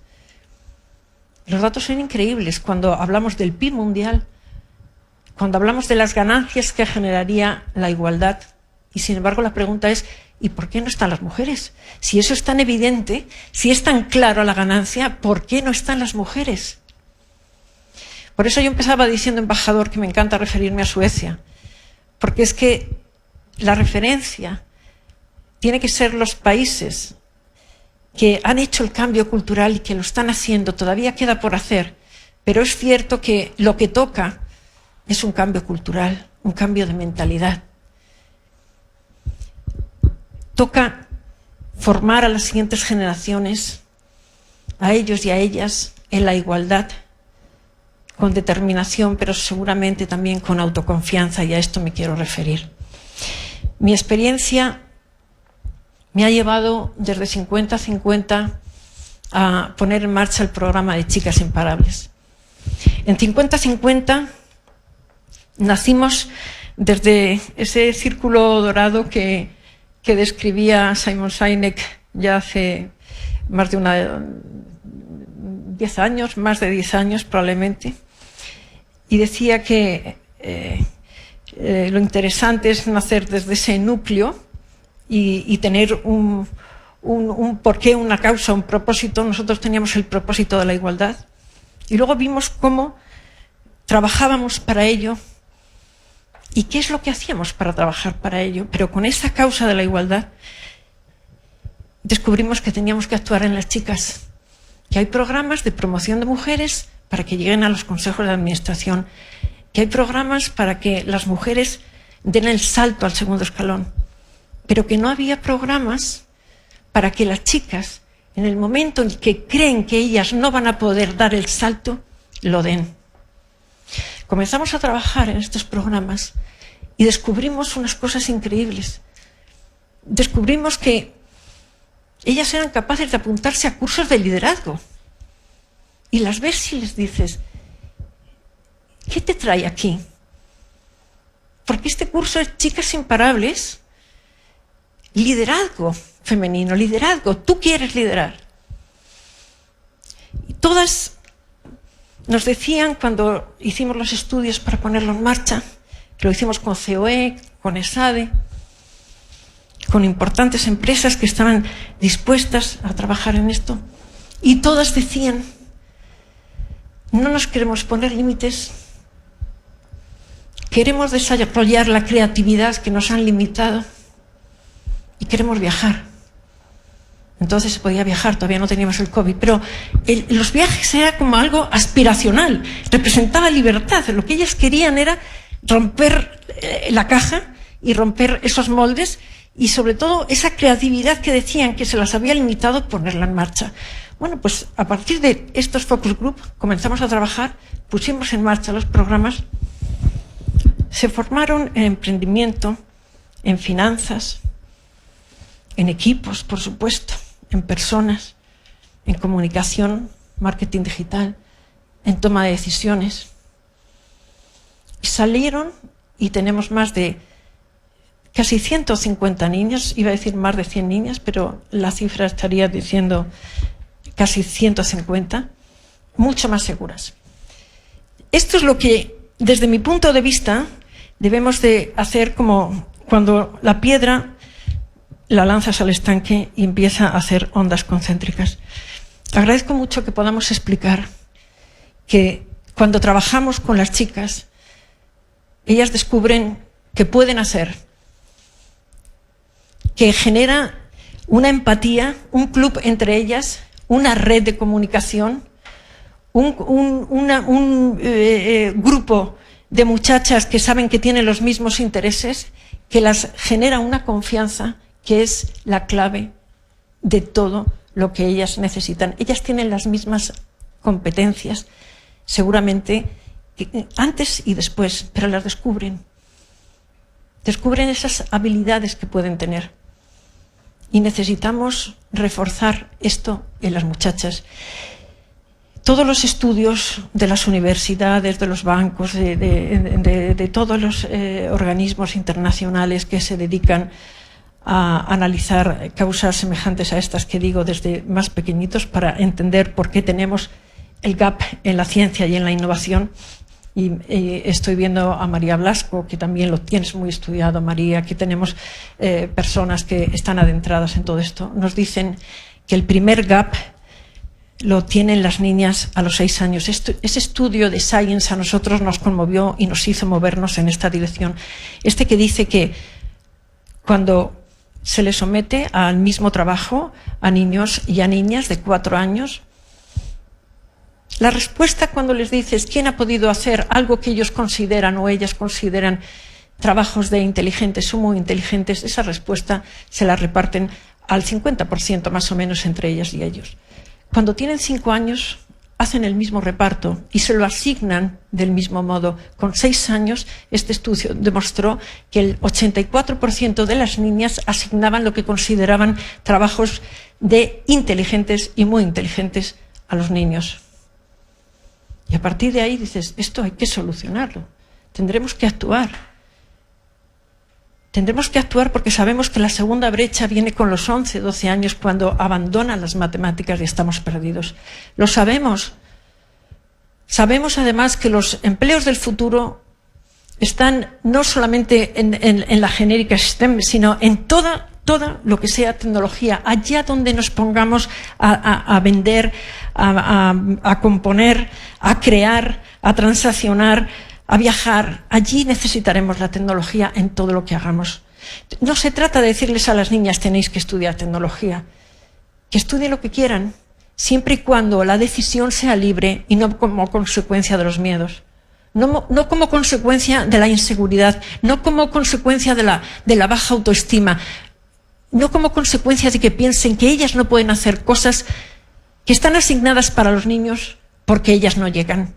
Los datos son increíbles cuando hablamos del PIB mundial, cuando hablamos de las ganancias que generaría la igualdad. Y sin embargo la pregunta es, ¿y por qué no están las mujeres? Si eso es tan evidente, si es tan claro la ganancia, ¿por qué no están las mujeres? Por eso yo empezaba diciendo, embajador, que me encanta referirme a Suecia, porque es que la referencia tiene que ser los países que han hecho el cambio cultural y que lo están haciendo. Todavía queda por hacer, pero es cierto que lo que toca es un cambio cultural, un cambio de mentalidad. Toca formar a las siguientes generaciones, a ellos y a ellas, en la igualdad, con determinación, pero seguramente también con autoconfianza, y a esto me quiero referir. Mi experiencia me ha llevado desde 50-50 a poner en marcha el programa de Chicas Imparables. En 50-50 nacimos desde ese círculo dorado que describía Simon Sinek ya hace más de 10 años, más de 10 años probablemente, y decía que lo interesante es nacer desde ese núcleo y tener un porqué, una causa, un propósito. Nosotros teníamos el propósito de la igualdad y luego vimos cómo trabajábamos para ello y qué es lo que hacíamos para trabajar para ello, pero con esa causa de la igualdad descubrimos que teníamos que actuar en las chicas, que hay programas de promoción de mujeres para que lleguen a los consejos de administración, que hay programas para que las mujeres den el salto al segundo escalón, pero que no había programas para que las chicas, en el momento en que creen que ellas no van a poder dar el salto, lo den. Comenzamos a trabajar en estos programas y descubrimos unas cosas increíbles. Descubrimos que ellas eran capaces de apuntarse a cursos de liderazgo. Y las ves y les dices, ¿qué te trae aquí? Porque este curso es Chicas Imparables, liderazgo femenino, liderazgo, tú quieres liderar. Y todas nos decían cuando hicimos los estudios para ponerlo en marcha, que lo hicimos con COE, con ESADE, con importantes empresas que estaban dispuestas a trabajar en esto, y todas decían, no nos queremos poner límites, queremos desarrollar la creatividad que nos han limitado y queremos viajar. Entonces se podía viajar, todavía no teníamos el COVID, pero los viajes era como algo aspiracional, representaba libertad. Lo que ellas querían era romper la caja y romper esos moldes y sobre todo esa creatividad que decían que se las había limitado, ponerla en marcha. Bueno, pues a partir de estos focus group comenzamos a trabajar, pusimos en marcha los programas, se formaron en emprendimiento, en finanzas, en equipos, por supuesto, en personas, en comunicación, marketing digital, en toma de decisiones. Y salieron, y tenemos más de casi 150 niñas, iba a decir más de 100 niñas, pero la cifra estaría diciendo casi 150, mucho más seguras. Esto es lo que, desde mi punto de vista, debemos de hacer como cuando la piedra la lanzas al estanque y empieza a hacer ondas concéntricas. Agradezco mucho que podamos explicar que cuando trabajamos con las chicas, ellas descubren que pueden hacer, que genera una empatía, un club entre ellas, una red de comunicación, un grupo de muchachas que saben que tienen los mismos intereses, que las genera una confianza que es la clave de todo lo que ellas necesitan. Ellas tienen las mismas competencias, seguramente antes y después, pero las descubren. Descubren esas habilidades que pueden tener. Y necesitamos reforzar esto en las muchachas. Todos los estudios de las universidades, de los bancos, de todos los organismos internacionales que se dedican a analizar causas semejantes a estas que digo desde más pequeñitos para entender por qué tenemos el gap en la ciencia y en la innovación. Y estoy viendo a María Blasco, que también lo tienes muy estudiado, María. Aquí tenemos personas que están adentradas en todo esto. Nos dicen que el primer gap lo tienen las niñas a los 6 años. Ese estudio de Science a nosotros nos conmovió y nos hizo movernos en esta dirección. Que dice que cuando se les somete al mismo trabajo a niños y a niñas de 4 años, la respuesta cuando les dices quién ha podido hacer algo que ellos consideran o ellas consideran trabajos de inteligentes o muy inteligentes, esa respuesta se la reparten al 50% más o menos entre ellas y ellos. Cuando tienen 5 años hacen el mismo reparto y se lo asignan del mismo modo. Con 6 años este estudio demostró que el 84% de las niñas asignaban lo que consideraban trabajos de inteligentes y muy inteligentes a los niños. Y a partir de ahí dices, esto hay que solucionarlo. Tendremos que actuar. Tendremos que actuar porque sabemos que la segunda brecha viene con los 11, 12 años cuando abandonan las matemáticas y estamos perdidos. Lo sabemos. Sabemos además que los empleos del futuro están no solamente en la genérica STEM, sino en toda lo que sea tecnología, allá donde nos pongamos a vender, a componer, a crear, a transaccionar, a viajar. Allí necesitaremos la tecnología en todo lo que hagamos. No se trata de decirles a las niñas tenéis que estudiar tecnología, que estudien lo que quieran, siempre y cuando la decisión sea libre y no como consecuencia de los miedos. No como consecuencia de la inseguridad, no como consecuencia de la baja autoestima, no como consecuencia de que piensen que ellas no pueden hacer cosas que están asignadas para los niños porque ellas no llegan.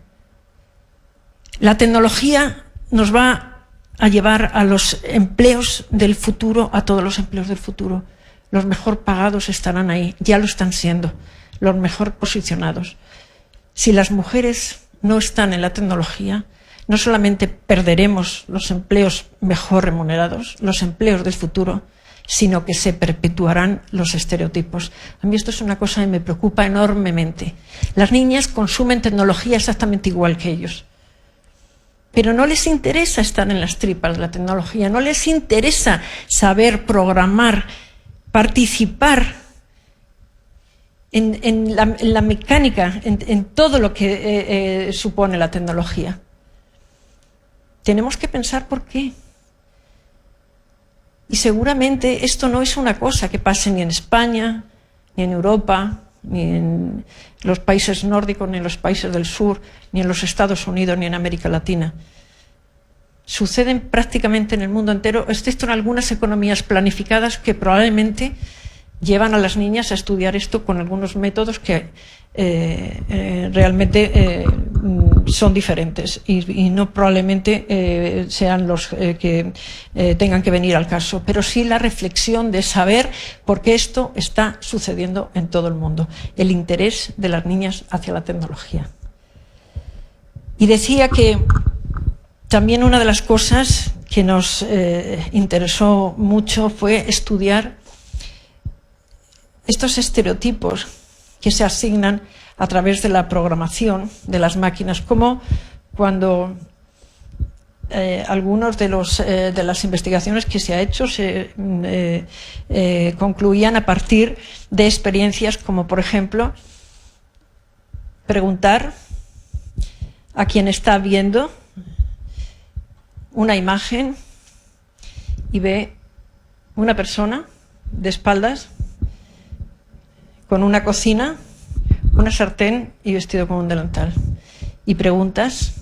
La tecnología nos va a llevar a los empleos del futuro, a todos los empleos del futuro. Los mejor pagados estarán ahí, ya lo están siendo, los mejor posicionados. Si las mujeres no están en la tecnología, no solamente perderemos los empleos mejor remunerados, los empleos del futuro, sino que se perpetuarán los estereotipos. A mí esto es una cosa que me preocupa enormemente. Las niñas consumen tecnología exactamente igual que ellos. Pero no les interesa estar en las tripas de la tecnología, no les interesa saber programar, participar en la mecánica, en todo lo que supone la tecnología. Tenemos que pensar por qué. Y seguramente esto no es una cosa que pase ni en España, ni en Europa, ni en los países nórdicos, ni en los países del sur, ni en los Estados Unidos, ni en América Latina. Suceden prácticamente en el mundo entero, excepto en algunas economías planificadas que probablemente llevan a las niñas a estudiar esto con algunos métodos que realmente son diferentes y no probablemente sean los que tengan que venir al caso, pero sí la reflexión de saber por qué esto está sucediendo en todo el mundo, el interés de las niñas hacia la tecnología. Y decía que también una de las cosas que nos interesó mucho fue estudiar estos estereotipos que se asignan a través de la programación de las máquinas, como cuando algunos de las investigaciones que se ha hecho se concluían a partir de experiencias como, por ejemplo, preguntar a quien está viendo una imagen y ve una persona de espaldas con una cocina, una sartén y vestido con un delantal. Y preguntas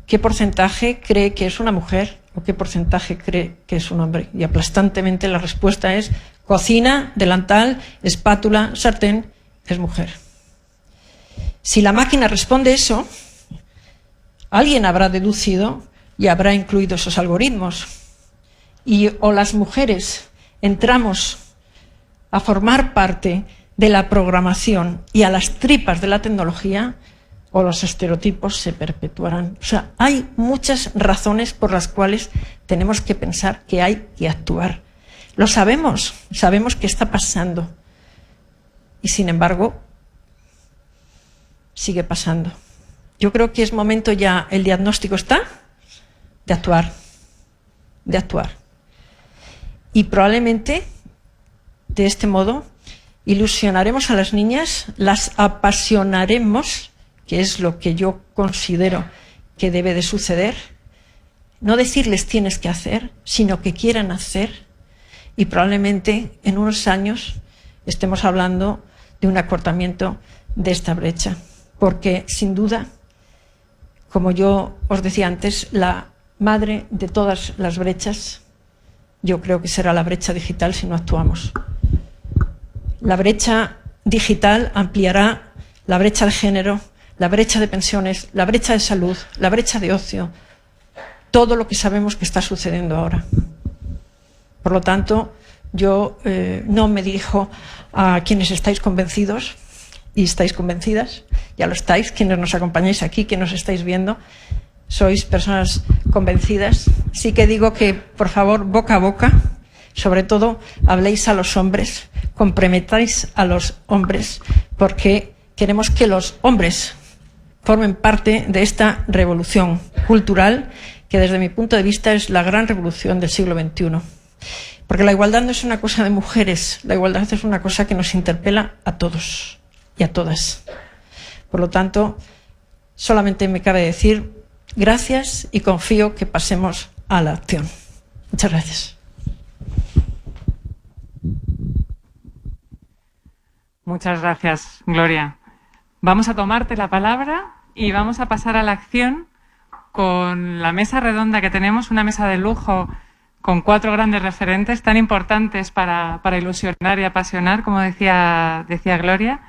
qué porcentaje cree que es una mujer o qué porcentaje cree que es un hombre. Y aplastantemente la respuesta es cocina, delantal, espátula, sartén, es mujer. Si la máquina responde eso, alguien habrá deducido y habrá incluido esos algoritmos. Y o las mujeres entramos a formar parte de la programación y a las tripas de la tecnología, o los estereotipos se perpetuarán. O sea, hay muchas razones por las cuales tenemos que pensar que hay que actuar. Lo sabemos, sabemos qué está pasando. Y sin embargo, sigue pasando. Yo creo que es momento ya, el diagnóstico está, de actuar. De actuar. Y probablemente, de este modo, ilusionaremos a las niñas, las apasionaremos, que es lo que yo considero que debe de suceder. No decirles tienes que hacer, sino que quieran hacer. Y probablemente en unos años estemos hablando de un acortamiento de esta brecha. Porque, sin duda, como yo os decía antes, la madre de todas las brechas, yo creo que será la brecha digital si no actuamos. La brecha digital ampliará la brecha de género, la brecha de pensiones, la brecha de salud, la brecha de ocio, todo lo que sabemos que está sucediendo ahora. Por lo tanto, yo no me dirijo a quienes estáis convencidos y estáis convencidas, ya lo estáis, quienes nos acompañáis aquí, quienes nos estáis viendo, sois personas convencidas. Sí que digo que, por favor, boca a boca, sobre todo, habléis a los hombres, comprometáis a los hombres, porque queremos que los hombres formen parte de esta revolución cultural, que desde mi punto de vista es la gran revolución del siglo XXI. Porque la igualdad no es una cosa de mujeres, la igualdad es una cosa que nos interpela a todos y a todas. Por lo tanto, solamente me cabe decir gracias y confío que pasemos a la acción. Muchas gracias. Muchas gracias, Gloria. Vamos a tomarte la palabra y vamos a pasar a la acción con la mesa redonda que tenemos, una mesa de lujo con 4 grandes referentes tan importantes para ilusionar y apasionar, como decía Gloria.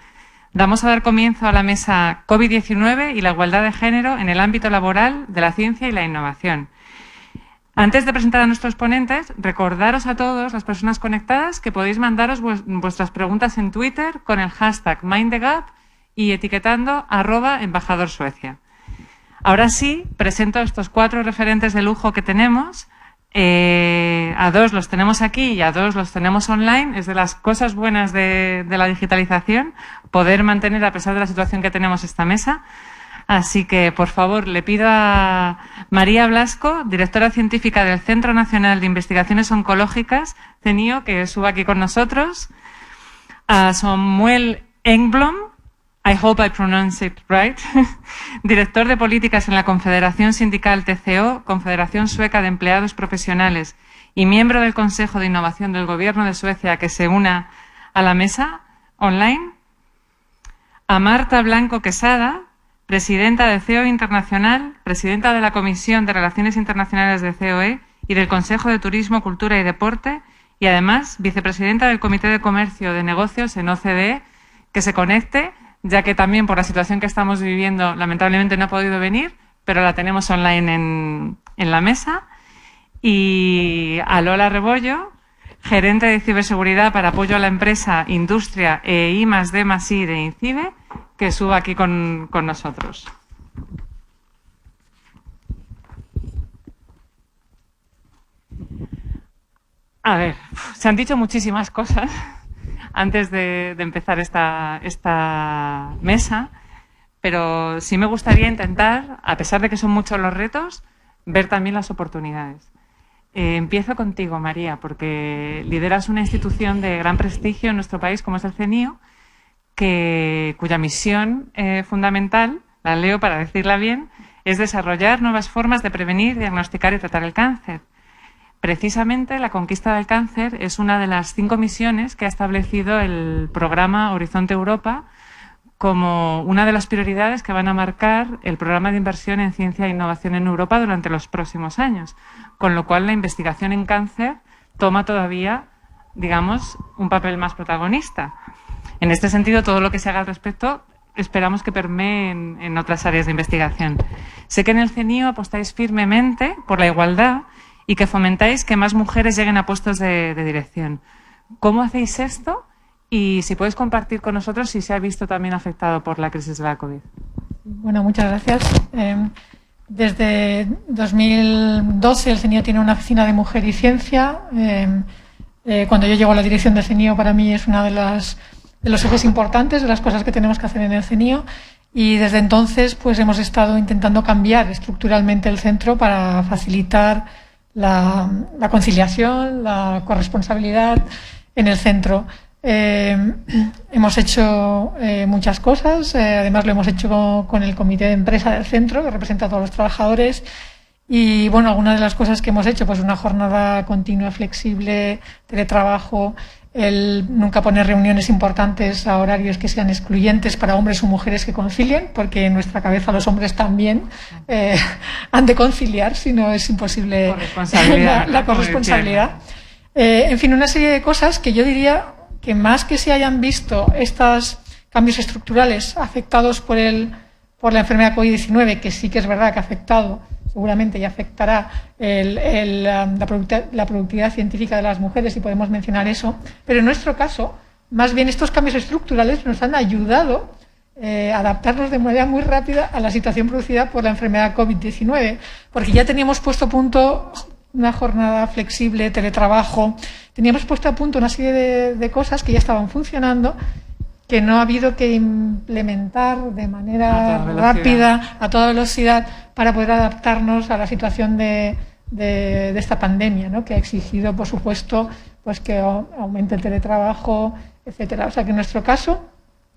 Vamos a dar comienzo a la mesa COVID-19 y la igualdad de género en el ámbito laboral de la ciencia y la innovación. Antes de presentar a nuestros ponentes, recordaros a todos, las personas conectadas, que podéis mandaros vuestras preguntas en Twitter con el hashtag MindTheGap y etiquetando @embajadorsuecia. Ahora sí, presento a estos 4 referentes de lujo que tenemos. A 2 los tenemos aquí y a 2 los tenemos online. Es de las cosas buenas de la digitalización, poder mantener, a pesar de la situación que tenemos, esta mesa. Así que, por favor, le pido a María Blasco, directora científica del Centro Nacional de Investigaciones Oncológicas, CENIO, que suba aquí con nosotros. A Samuel Engblom, I hope I pronounce it right, director de políticas en la Confederación Sindical TCO, Confederación Sueca de Empleados Profesionales, y miembro del Consejo de Innovación del Gobierno de Suecia, que se una a la mesa. online, a Marta Blanco Quesada, presidenta de CEO Internacional, presidenta de la Comisión de Relaciones Internacionales de COE y del Consejo de Turismo, Cultura y Deporte, y además vicepresidenta del Comité de Comercio de Negocios en OCDE, que se conecte, ya que también por la situación que estamos viviendo lamentablemente no ha podido venir, pero la tenemos online en la mesa. Y a Lola Rebollo, gerente de ciberseguridad para apoyo a la empresa, industria e I+D+I de INCIBE, que suba aquí con nosotros. A ver, se han dicho muchísimas cosas antes de empezar esta mesa, pero sí me gustaría intentar, a pesar de que son muchos los retos, ver también las oportunidades. Empiezo contigo, María, porque lideras una institución de gran prestigio en nuestro país como es el CENIO, cuya misión fundamental, la leo para decirla bien, es desarrollar nuevas formas de prevenir, diagnosticar y tratar el cáncer. Precisamente la conquista del cáncer es una de las 5 misiones que ha establecido el programa Horizonte Europa como una de las prioridades que van a marcar el programa de inversión en ciencia e innovación en Europa durante los próximos años, con lo cual la investigación en cáncer toma todavía, digamos, un papel más protagonista. En este sentido, todo lo que se haga al respecto esperamos que permee en otras áreas de investigación. Sé que en el CENIO apostáis firmemente por la igualdad y que fomentáis que más mujeres lleguen a puestos de dirección. ¿Cómo hacéis esto? Y si puedes compartir con nosotros si se ha visto también afectado por la crisis de la COVID. Bueno, muchas gracias. Desde 2012 el CENIO tiene una oficina de mujer y ciencia. Cuando yo llego a la dirección del CENIO, para mí es una de los ejes importantes de las cosas que tenemos que hacer en el CENIO. Y desde entonces pues hemos estado intentando cambiar estructuralmente el centro para facilitar la conciliación, la corresponsabilidad en el centro. Hemos hecho muchas cosas, además lo hemos hecho con el comité de empresa del centro, que representa a todos los trabajadores. Y bueno, algunas de las cosas que hemos hecho, pues una jornada continua, flexible, teletrabajo, el nunca poner reuniones importantes a horarios que sean excluyentes para hombres o mujeres que concilien, porque en nuestra cabeza los hombres también han de conciliar, si no es imposible la corresponsabilidad. En fin, una serie de cosas que yo diría que más que se hayan visto estos cambios estructurales afectados por la enfermedad COVID-19, que sí que es verdad que ha afectado seguramente y afectará la productividad científica de las mujeres, y podemos mencionar eso, pero en nuestro caso, más bien estos cambios estructurales nos han ayudado a adaptarnos de manera muy rápida a la situación producida por la enfermedad COVID-19, porque ya teníamos puesto a punto una jornada flexible, teletrabajo, teníamos puesto a punto una serie de cosas que ya estaban funcionando, que no ha habido que implementar de manera rápida, a toda velocidad, para poder adaptarnos a la situación de esta pandemia, ¿no? Que ha exigido, por supuesto, pues que aumente el teletrabajo, etcétera. O sea que en nuestro caso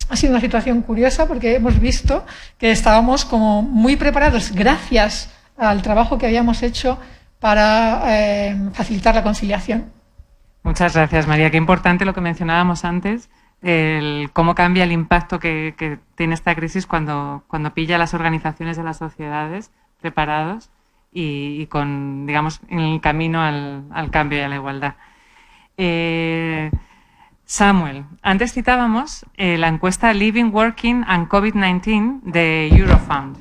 ha sido una situación curiosa, porque hemos visto que estábamos como muy preparados gracias al trabajo que habíamos hecho para facilitar la conciliación. Muchas gracias, María. Qué importante lo que mencionábamos antes, cómo cambia el impacto que tiene esta crisis cuando pilla a las organizaciones de las sociedades preparados y con, digamos, en el camino al cambio y a la igualdad. Samuel, antes citábamos la encuesta Living, Working and COVID-19 de Eurofound.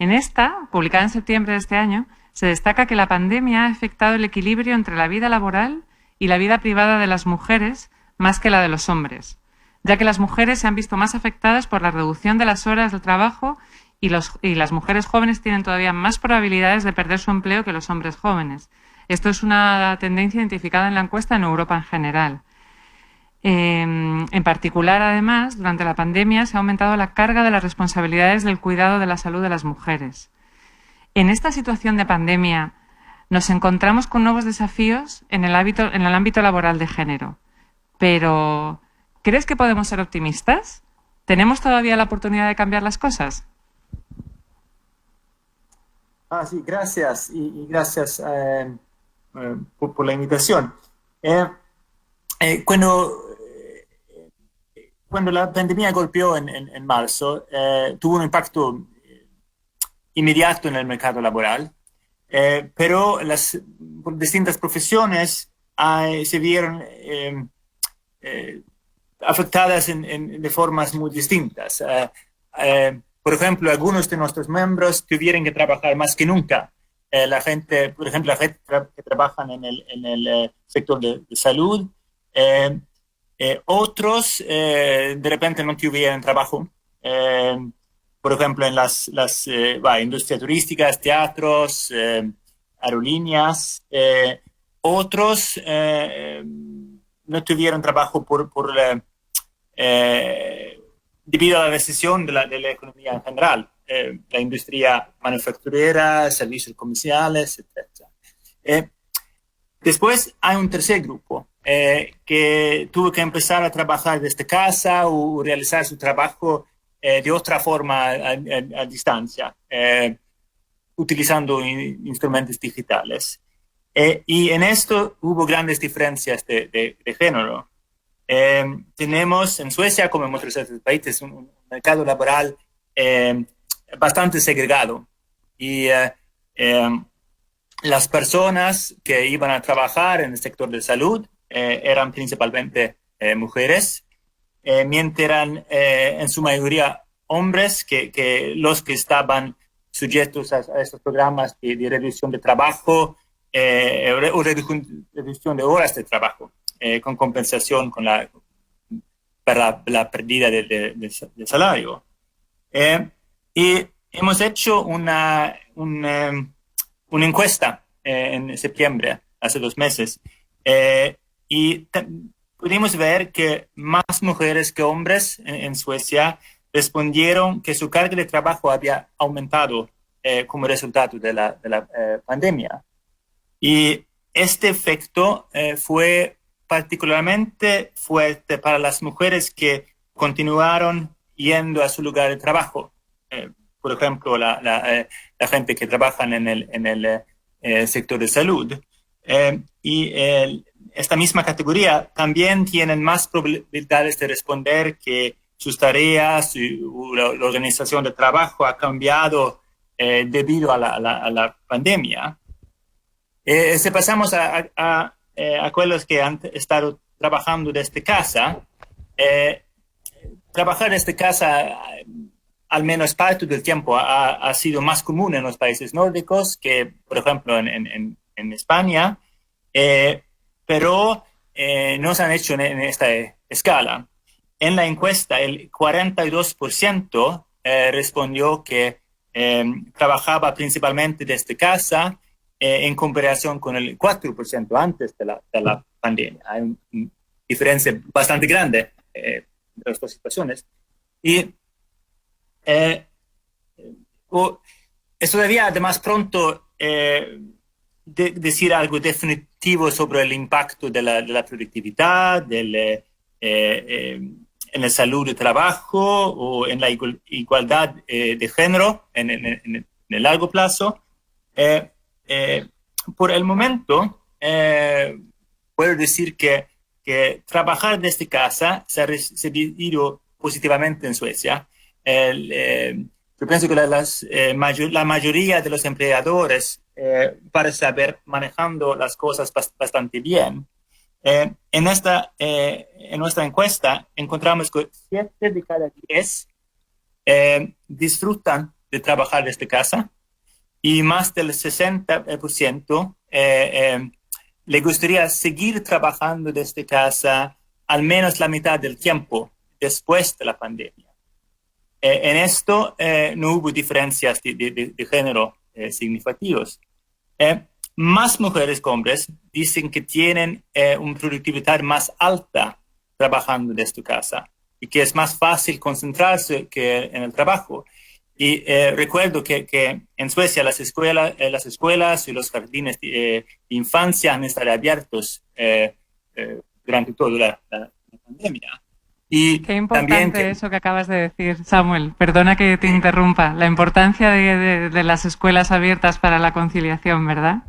En esta, publicada en septiembre de este año, se destaca que la pandemia ha afectado el equilibrio entre la vida laboral y la vida privada de las mujeres más que la de los hombres, ya que las mujeres se han visto más afectadas por la reducción de las horas de trabajo y las mujeres jóvenes tienen todavía más probabilidades de perder su empleo que los hombres jóvenes. Esto es una tendencia identificada en la encuesta en Europa en general. En particular, además, durante la pandemia se ha aumentado la carga de las responsabilidades del cuidado de la salud de las mujeres. En esta situación de pandemia nos encontramos con nuevos desafíos en el ámbito laboral de género. Pero, ¿crees que podemos ser optimistas? ¿Tenemos todavía la oportunidad de cambiar las cosas? Sí, gracias y gracias por la invitación. Cuando cuando la pandemia golpeó en marzo, tuvo un impacto inmediato en el mercado laboral, pero por distintas profesiones se vieron afectadas de formas muy distintas. Por ejemplo, algunos de nuestros miembros tuvieron que trabajar más que nunca. La gente, por ejemplo, la gente que trabaja en el sector de salud, otros de repente no tuvieron trabajo. Por ejemplo, en las industrias turísticas, teatros, aerolíneas. Otros no tuvieron trabajo debido a la recesión de la economía en general, la industria manufacturera, servicios comerciales, etc. Después hay un tercer grupo que tuvo que empezar a trabajar desde casa o realizar su trabajo de otra forma a distancia, utilizando instrumentos digitales. Y en esto hubo grandes diferencias de género. Tenemos en Suecia, como en otros países, un mercado laboral bastante segregado. Y las personas que iban a trabajar en el sector de salud eran principalmente mujeres, mientras eran en su mayoría hombres que los que estaban sujetos a estos programas de reducción de trabajo o reducción de horas de trabajo, con compensación para la pérdida de salario. Y hemos hecho una encuesta en septiembre, hace 2 meses, y pudimos ver que más mujeres que hombres en Suecia respondieron que su carga de trabajo había aumentado como resultado de la pandemia. Y este efecto fue particularmente fuerte para las mujeres que continuaron yendo a su lugar de trabajo. Por ejemplo, la gente que trabaja en el sector de salud. Y esta misma categoría también tienen más probabilidades de responder que sus tareas o la organización de trabajo ha cambiado debido a la pandemia. Si pasamos a aquellos que han estado trabajando desde casa, trabajar desde casa al menos parte del tiempo ha sido más común en los países nórdicos que, por ejemplo, en España, pero no se han hecho en esta escala. En la encuesta, el 42% respondió que trabajaba principalmente desde casa, en comparación con el 4% antes de la pandemia. Hay una diferencia bastante grande de las dos situaciones. Y es todavía además pronto decir algo definitivo sobre el impacto de la productividad, en la salud de trabajo o en la igualdad de género en el largo plazo. Por el momento, puedo decir que trabajar desde casa se ha recibido positivamente en Suecia. Yo pienso que la mayoría de los empleadores parece saber manejando las cosas bastante bien. En nuestra encuesta encontramos que 7 de cada 10 disfrutan de trabajar desde casa y más del 60% le gustaría seguir trabajando desde casa al menos la mitad del tiempo después de la pandemia. En esto no hubo diferencias de género significativos. Más mujeres que hombres dicen que tienen una productividad más alta trabajando desde casa y que es más fácil concentrarse que en el trabajo. Y recuerdo que en Suecia las escuelas y los jardines de infancia han estado abiertos durante toda la pandemia. Y qué importante eso que acabas de decir, Samuel. Perdona que te interrumpa. La importancia de las escuelas abiertas para la conciliación, ¿verdad?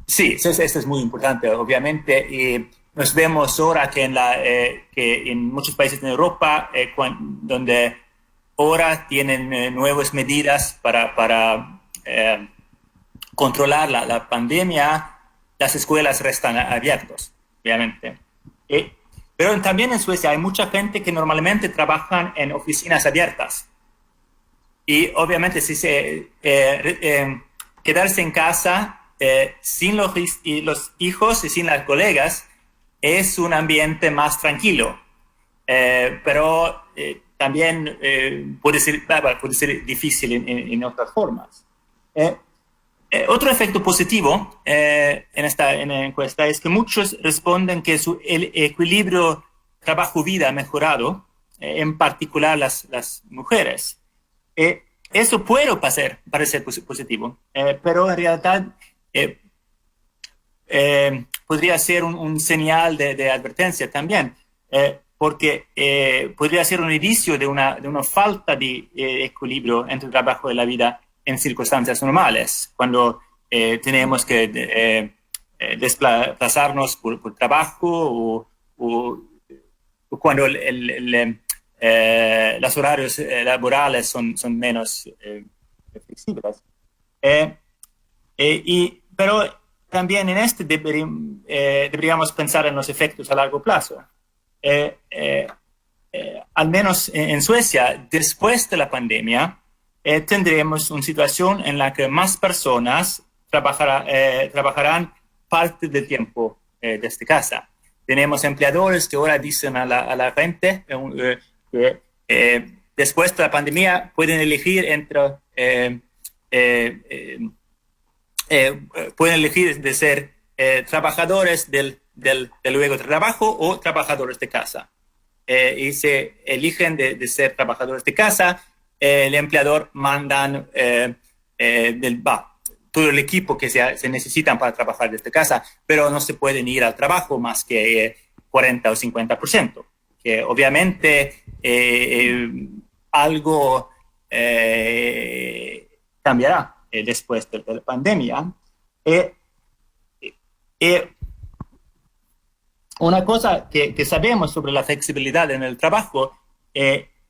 Sí, eso es muy importante, obviamente. Y nos vemos ahora que en muchos países en Europa, donde ahora tienen nuevas medidas para controlar la pandemia, las escuelas restan abiertas, obviamente. Pero también en Suecia hay mucha gente que normalmente trabajan en oficinas abiertas. Y obviamente quedarse en casa sin los hijos y sin las colegas es un ambiente más tranquilo. Pero también puede ser difícil en otras formas. Otro efecto positivo en la encuesta es que muchos responden que el equilibrio trabajo-vida ha mejorado, en particular las mujeres. Eso puede parecer positivo, pero en realidad podría ser un señal de advertencia también, porque podría ser un indicio de una falta de equilibrio entre el trabajo y la vida en circunstancias normales, cuando tenemos que desplazarnos por trabajo o cuando los horarios laborales son menos flexibles. Pero también en deberíamos pensar en los efectos a largo plazo. Al menos en Suecia, después de la pandemia, tendremos una situación en la que más personas trabajarán parte del tiempo desde casa. Tenemos empleadores que ahora dicen a la gente que después de la pandemia pueden elegir de ser trabajadores del luego de trabajo o trabajadores de casa. Y se eligen de ser trabajadores de casa. El empleador mandan todo el equipo que se necesitan para trabajar desde casa, pero no se pueden ir al trabajo más que 40 o 50%, que obviamente algo cambiará después de la pandemia. Una cosa que sabemos sobre la flexibilidad en el trabajo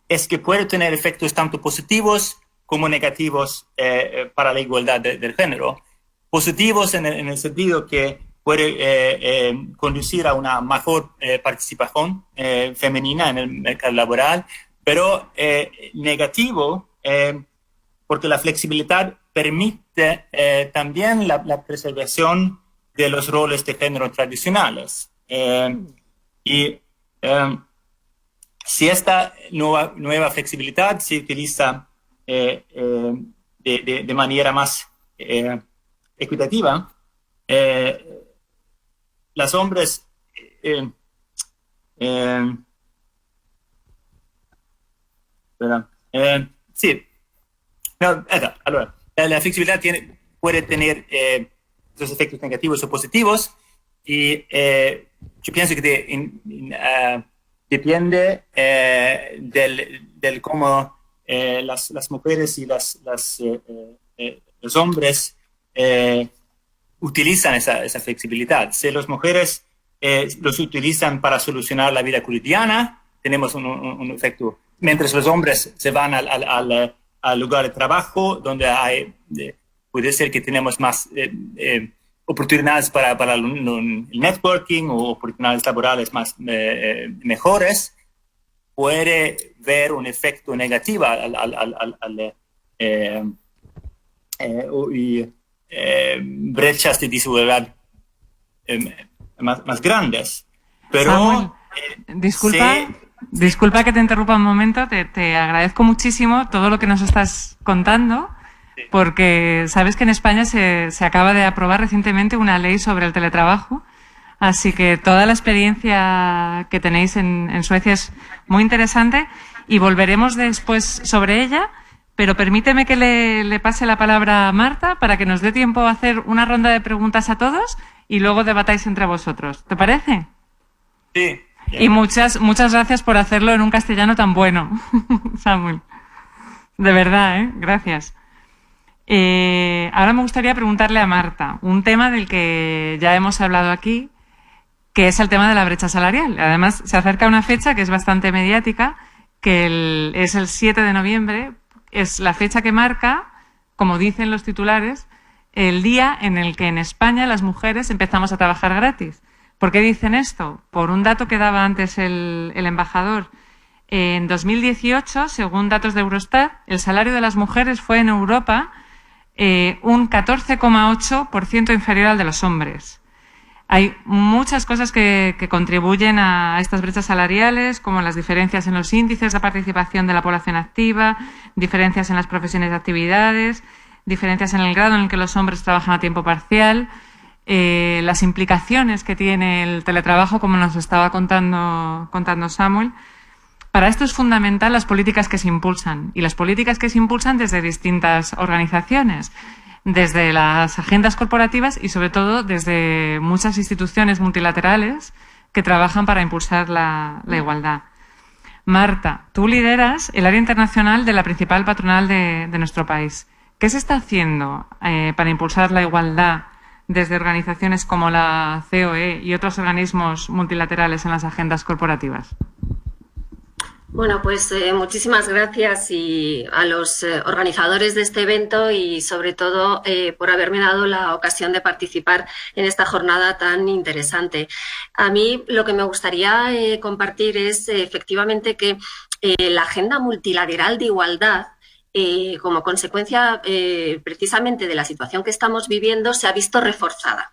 es que puede tener efectos tanto positivos como negativos para la igualdad del género. Positivos en el sentido que puede conducir a una mejor participación femenina en el mercado laboral, pero negativo porque la flexibilidad permite también la preservación de los roles de género tradicionales. Si esta nueva flexibilidad se utiliza de manera más equitativa, los hombres allora, la flexibilidad puede tener esos efectos negativos o positivos, y yo pienso que depende del cómo las mujeres y los hombres utilizan esa flexibilidad. Si las mujeres los utilizan para solucionar la vida cotidiana, tenemos un efecto, mientras los hombres se van al lugar de trabajo, donde puede ser que tenemos más oportunidades para el networking o oportunidades laborales mejores, puede ver un efecto negativo y brechas de desigualdad más grandes. Pero Samuel, disculpa que te interrumpa un momento, te agradezco muchísimo todo lo que nos estás contando, porque sabes que en España se acaba de aprobar recientemente una ley sobre el teletrabajo, así que toda la experiencia que tenéis en Suecia es muy interesante y volveremos después sobre ella, pero permíteme que le pase la palabra a Marta para que nos dé tiempo a hacer una ronda de preguntas a todos y luego debatáis entre vosotros. ¿Te parece? Sí. Y muchas gracias por hacerlo en un castellano tan bueno, Samuel. De verdad, gracias. Ahora me gustaría preguntarle a Marta un tema del que ya hemos hablado aquí, que es el tema de la brecha salarial. Además, se acerca una fecha que es bastante mediática, que es el 7 de noviembre, es la fecha que marca, como dicen los titulares, el día en el que en España las mujeres empezamos a trabajar gratis. ¿Por qué dicen esto? Por un dato que daba antes el embajador. En 2018, según datos de Eurostat, el salario de las mujeres fue en Europa un 14,8% inferior al de los hombres. Hay muchas cosas que contribuyen a estas brechas salariales, como las diferencias en los índices de participación de la población activa, diferencias en las profesiones de actividades, diferencias en el grado en el que los hombres trabajan a tiempo parcial, las implicaciones que tiene el teletrabajo, como nos estaba contando Samuel. Para esto es fundamental las políticas que se impulsan, y las políticas que se impulsan desde distintas organizaciones, desde las agendas corporativas y sobre todo desde muchas instituciones multilaterales que trabajan para impulsar la igualdad. Marta, tú lideras el área internacional de la principal patronal de nuestro país. ¿Qué se está haciendo para impulsar la igualdad desde organizaciones como la COE y otros organismos multilaterales en las agendas corporativas? Bueno, pues muchísimas gracias a los organizadores de este evento y sobre todo por haberme dado la ocasión de participar en esta jornada tan interesante. A mí lo que me gustaría compartir es efectivamente que la agenda multilateral de igualdad, como consecuencia precisamente de la situación que estamos viviendo, se ha visto reforzada.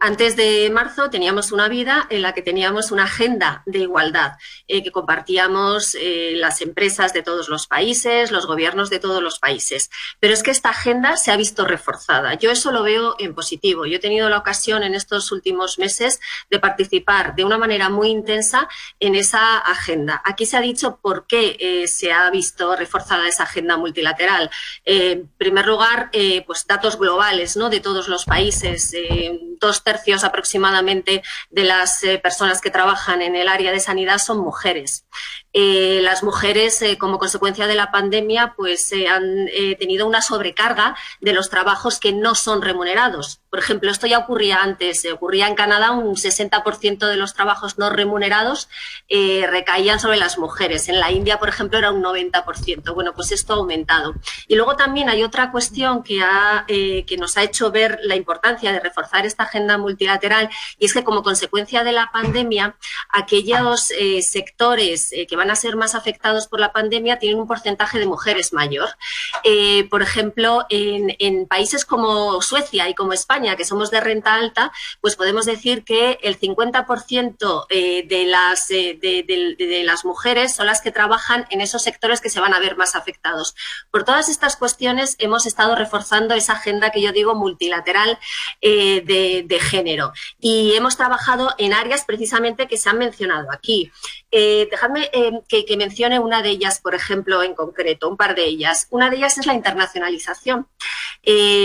Antes de marzo teníamos una vida en la que teníamos una agenda de igualdad que compartíamos las empresas de todos los países, los gobiernos de todos los países. Pero es que esta agenda se ha visto reforzada. Yo eso lo veo en positivo. Yo he tenido la ocasión en estos últimos meses de participar de una manera muy intensa en esa agenda. Aquí se ha dicho por qué se ha visto reforzada esa agenda multilateral. En primer lugar, pues datos globales, ¿no?, de todos los países. 2/3 aproximadamente de las personas que trabajan en el área de sanidad son mujeres. Las mujeres, como consecuencia de la pandemia, pues han tenido una sobrecarga de los trabajos que no son remunerados. Por ejemplo, esto ya ocurría antes, ocurría en Canadá, un 60% de los trabajos no remunerados recaían sobre las mujeres. En la India, por ejemplo, era un 90%. Bueno, pues esto ha aumentado. Y luego también hay otra cuestión que nos ha hecho ver la importancia de reforzar esta agenda multilateral, y es que como consecuencia de la pandemia, aquellos sectores que van a ser más afectados por la pandemia tienen un porcentaje de mujeres mayor. Por ejemplo, en países como Suecia y como España, que somos de renta alta, pues podemos decir que el 50% de las mujeres son las que trabajan en esos sectores que se van a ver más afectados. Por todas estas cuestiones hemos estado reforzando esa agenda que yo digo multilateral de género, y hemos trabajado en áreas precisamente que se han mencionado aquí. Dejadme que mencione una de ellas, por ejemplo, en concreto, un par de ellas. Una de ellas es la internacionalización.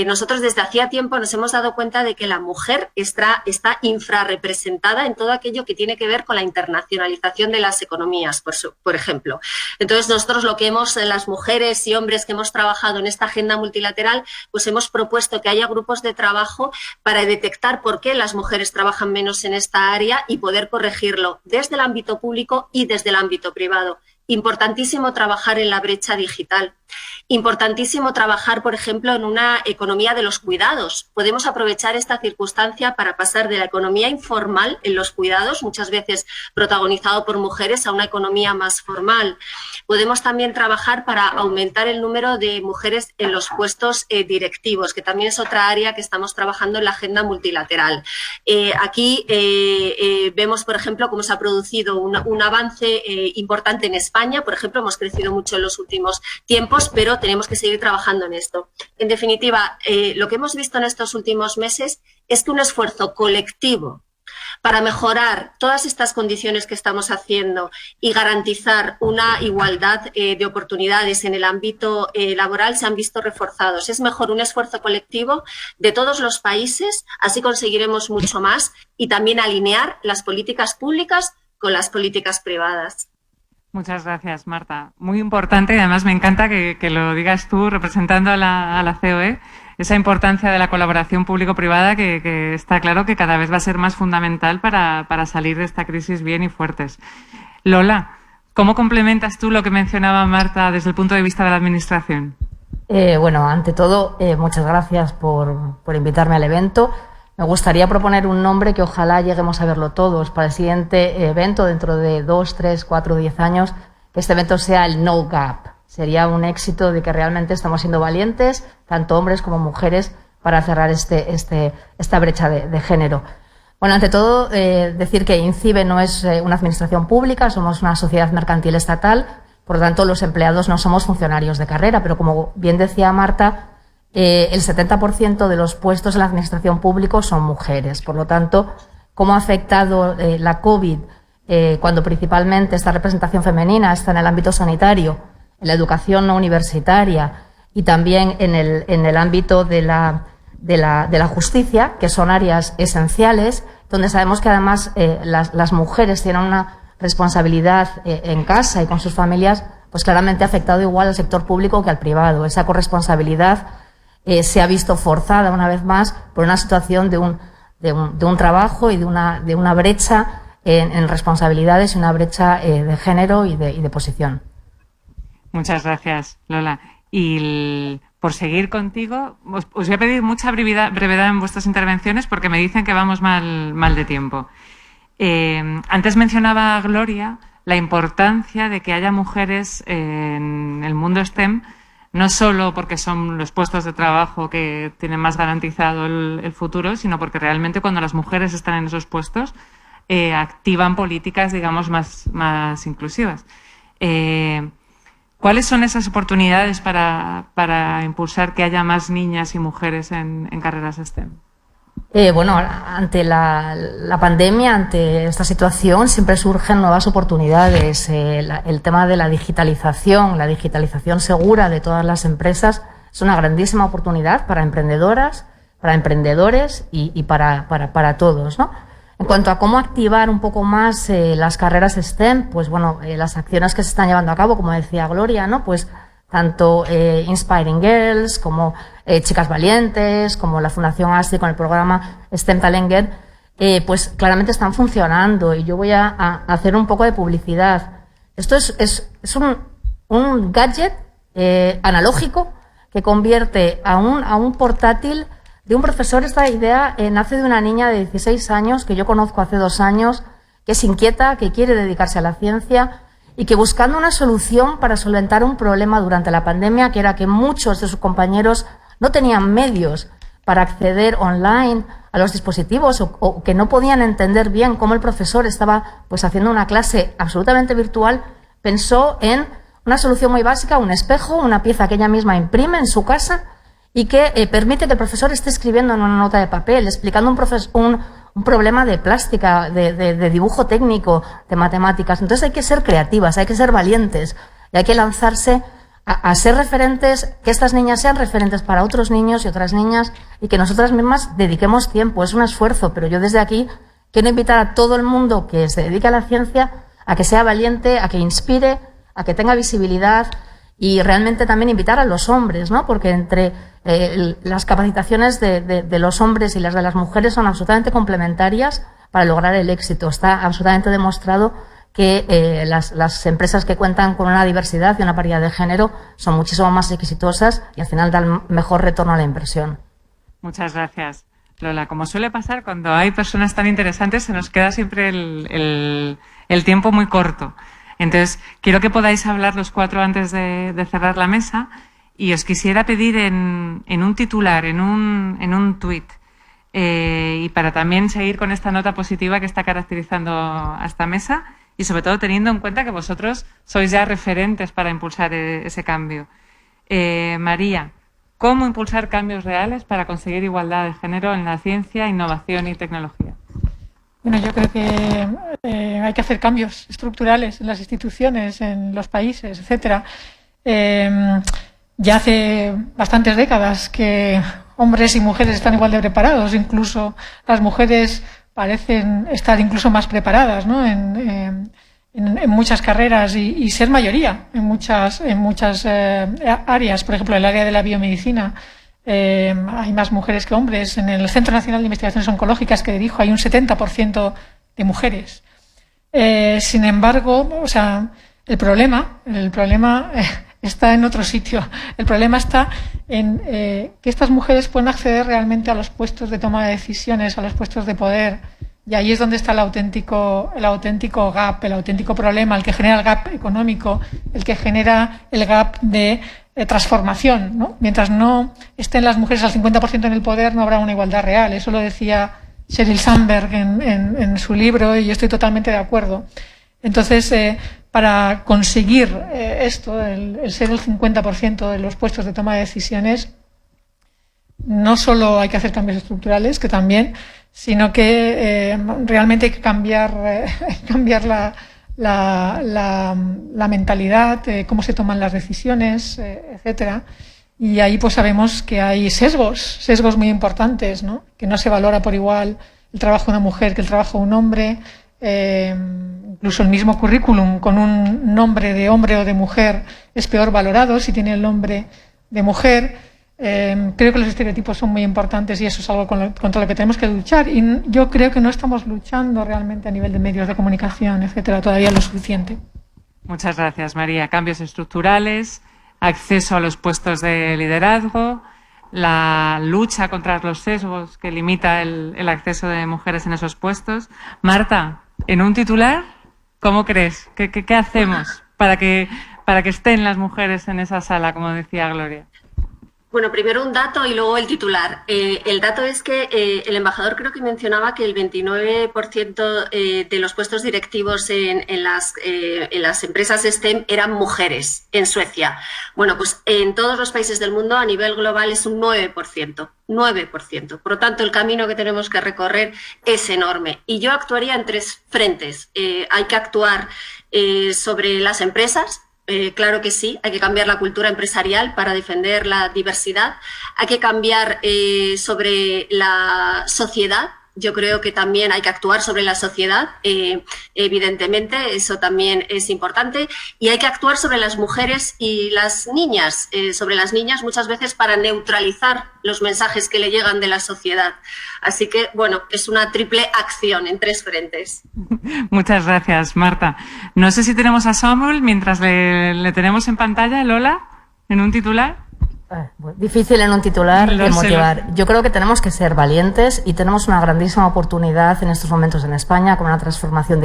Nosotros desde hacía tiempo nos hemos dado cuenta de que la mujer está infrarrepresentada en todo aquello que tiene que ver con la internacionalización de las economías, por ejemplo. Entonces, nosotros las mujeres y hombres que hemos trabajado en esta agenda multilateral, pues hemos propuesto que haya grupos de trabajo para detectar por qué las mujeres trabajan menos en esta área y poder corregirlo desde el ámbito público y desde el ámbito privado. Importantísimo trabajar en la brecha digital. Importantísimo trabajar, por ejemplo, en una economía de los cuidados. Podemos aprovechar esta circunstancia para pasar de la economía informal en los cuidados, muchas veces protagonizado por mujeres, a una economía más formal. Podemos también trabajar para aumentar el número de mujeres en los puestos directivos, que también es otra área que estamos trabajando en la agenda multilateral. Aquí vemos, por ejemplo, cómo se ha producido un avance importante en España. Por ejemplo, hemos crecido mucho en los últimos tiempos, pero tenemos que seguir trabajando en esto. En definitiva, lo que hemos visto en estos últimos meses es que un esfuerzo colectivo para mejorar todas estas condiciones que estamos haciendo y garantizar una igualdad de oportunidades en el ámbito laboral se han visto reforzados. Es mejor un esfuerzo colectivo de todos los países, así conseguiremos mucho más, y también alinear las políticas públicas con las políticas privadas. Muchas gracias, Marta. Muy importante, y además me encanta que lo digas tú representando a la COE. esa importancia de la colaboración público-privada que está claro que cada vez va a ser más fundamental para salir de esta crisis bien y fuertes. Lola, ¿cómo complementas tú lo que mencionaba Marta desde el punto de vista de la Administración? Bueno, ante todo, muchas gracias por invitarme al evento. Me gustaría proponer un nombre que ojalá lleguemos a verlo todos para el siguiente evento dentro de 2, 3, 4, 10 años, que este evento sea el No Gap. Sería un éxito de que realmente estamos siendo valientes, tanto hombres como mujeres, para cerrar esta brecha de género. Bueno, ante todo, decir que INCIBE no es una administración pública, somos una sociedad mercantil estatal, por lo tanto, los empleados no somos funcionarios de carrera, pero como bien decía Marta, el 70% de los puestos en la administración pública son mujeres. Por lo tanto, ¿cómo ha afectado la COVID cuando principalmente esta representación femenina está en el ámbito sanitario, en la educación no universitaria y también en el ámbito de la justicia, que son áreas esenciales, donde sabemos que además las mujeres tienen una responsabilidad en casa y con sus familias, pues claramente ha afectado igual al sector público que al privado. Esa corresponsabilidad se ha visto forzada una vez más por una situación de un trabajo y de una brecha en responsabilidades y una brecha de género y de posición. Muchas gracias, Lola. Y por seguir contigo, os voy a pedir mucha brevedad en vuestras intervenciones porque me dicen que vamos mal de tiempo. Antes mencionaba Gloria la importancia de que haya mujeres en el mundo STEM, no solo porque son los puestos de trabajo que tienen más garantizado el futuro, sino porque realmente cuando las mujeres están en esos puestos activan políticas, digamos, más inclusivas. ¿Cuáles son esas oportunidades para impulsar que haya más niñas y mujeres en carreras STEM? Bueno, ante la pandemia, ante esta situación, siempre surgen nuevas oportunidades. El tema de la digitalización segura de todas las empresas es una grandísima oportunidad para emprendedoras, para emprendedores y para todos, ¿no? En cuanto a cómo activar un poco más las carreras STEM, pues bueno, las acciones que se están llevando a cabo, como decía Gloria, ¿no? Pues tanto Inspiring Girls como Chicas Valientes, como la Fundación ASTI con el programa STEM Talent Get, pues claramente están funcionando y yo voy a hacer un poco de publicidad. Esto es un gadget analógico que convierte a un portátil de un profesor. Esta idea nace de una niña de 16 años que yo conozco hace 2 años, que es inquieta, que quiere dedicarse a la ciencia y que buscando una solución para solventar un problema durante la pandemia, que era que muchos de sus compañeros no tenían medios para acceder online a los dispositivos o que no podían entender bien cómo el profesor estaba pues haciendo una clase absolutamente virtual, pensó en una solución muy básica, un espejo, una pieza que ella misma imprime en su casa y que permite que el profesor esté escribiendo en una nota de papel, explicando un problema de plástica, de dibujo técnico, de matemáticas. Entonces hay que ser creativas, hay que ser valientes y hay que lanzarse a ser referentes, que estas niñas sean referentes para otros niños y otras niñas y que nosotras mismas dediquemos tiempo. Es un esfuerzo, pero yo desde aquí quiero invitar a todo el mundo que se dedique a la ciencia a que sea valiente, a que inspire, a que tenga visibilidad y realmente también invitar a los hombres, ¿no? Porque entre las capacitaciones de los hombres y las de las mujeres son absolutamente complementarias para lograr el éxito. Está absolutamente demostrado que las empresas que cuentan con una diversidad y una paridad de género son muchísimo más exitosas y al final dan mejor retorno a la inversión. Muchas gracias, Lola. Como suele pasar, cuando hay personas tan interesantes se nos queda siempre el tiempo muy corto. Entonces, quiero que podáis hablar los 4 antes de cerrar la mesa y os quisiera pedir en un titular, en un tuit, y para también seguir con esta nota positiva que está caracterizando a esta mesa y sobre todo teniendo en cuenta que vosotros sois ya referentes para impulsar ese cambio. María, ¿cómo impulsar cambios reales para conseguir igualdad de género en la ciencia, innovación y tecnología? Bueno, yo creo que hay que hacer cambios estructurales en las instituciones, en los países, etcétera. Ya hace bastantes décadas que hombres y mujeres están igual de preparados, incluso las mujeres parecen estar incluso más preparadas, ¿no? en muchas carreras y ser mayoría en muchas áreas, por ejemplo, el área de la biomedicina. hay más mujeres que hombres. En el Centro Nacional de Investigaciones Oncológicas que dirijo hay un 70% de mujeres. Sin embargo, o sea, el problema está en otro sitio. El problema está en que estas mujeres pueden acceder realmente a los puestos de toma de decisiones, a los puestos de poder. Y ahí es donde está el auténtico gap, el auténtico problema, el que genera el gap económico, el que genera el gap de transformación, ¿no? Mientras no estén las mujeres al 50% en el poder, no habrá una igualdad real. Eso lo decía Sheryl Sandberg en su libro y yo estoy totalmente de acuerdo. Entonces, para conseguir esto, el ser el 50% de los puestos de toma de decisiones, no solo hay que hacer cambios estructurales, que también, sino que realmente hay que cambiar la mentalidad, cómo se toman las decisiones, etcétera. Y ahí pues sabemos que hay sesgos muy importantes, ¿no? Que no se valora por igual el trabajo de una mujer que el trabajo de un hombre. Incluso el mismo currículum con un nombre de hombre o de mujer es peor valorado si tiene el nombre de mujer. Creo que los estereotipos son muy importantes y eso es algo contra lo que tenemos que luchar. Y yo creo que no estamos luchando realmente a nivel de medios de comunicación, etcétera, todavía lo suficiente. Muchas gracias, María. Cambios estructurales, acceso a los puestos de liderazgo, la lucha contra los sesgos que limita el acceso de mujeres en esos puestos. Marta, en un titular, ¿cómo crees? ¿Qué hacemos para que estén las mujeres en esa sala, como decía Gloria? Bueno, primero un dato y luego el titular. El dato es que el embajador creo que mencionaba que el 29% de los puestos directivos en las empresas STEM eran mujeres en Suecia. Bueno, pues en todos los países del mundo a nivel global es un 9%. 9%. Por lo tanto, el camino que tenemos que recorrer es enorme. Y yo actuaría en tres frentes. Hay que actuar sobre las empresas. Claro que sí, hay que cambiar la cultura empresarial para defender la diversidad. Hay que cambiar sobre la sociedad. Yo creo que también hay que actuar sobre la sociedad, evidentemente, eso también es importante. Y hay que actuar sobre las mujeres y las niñas, muchas veces para neutralizar los mensajes que le llegan de la sociedad. Así que, bueno, es una triple acción en tres frentes. Muchas gracias, Marta. No sé si tenemos a Samuel mientras le tenemos en pantalla, Lola, en un titular. Difícil en un titular de motivar. Yo creo que tenemos que ser valientes y tenemos una grandísima oportunidad en estos momentos en España con una transformación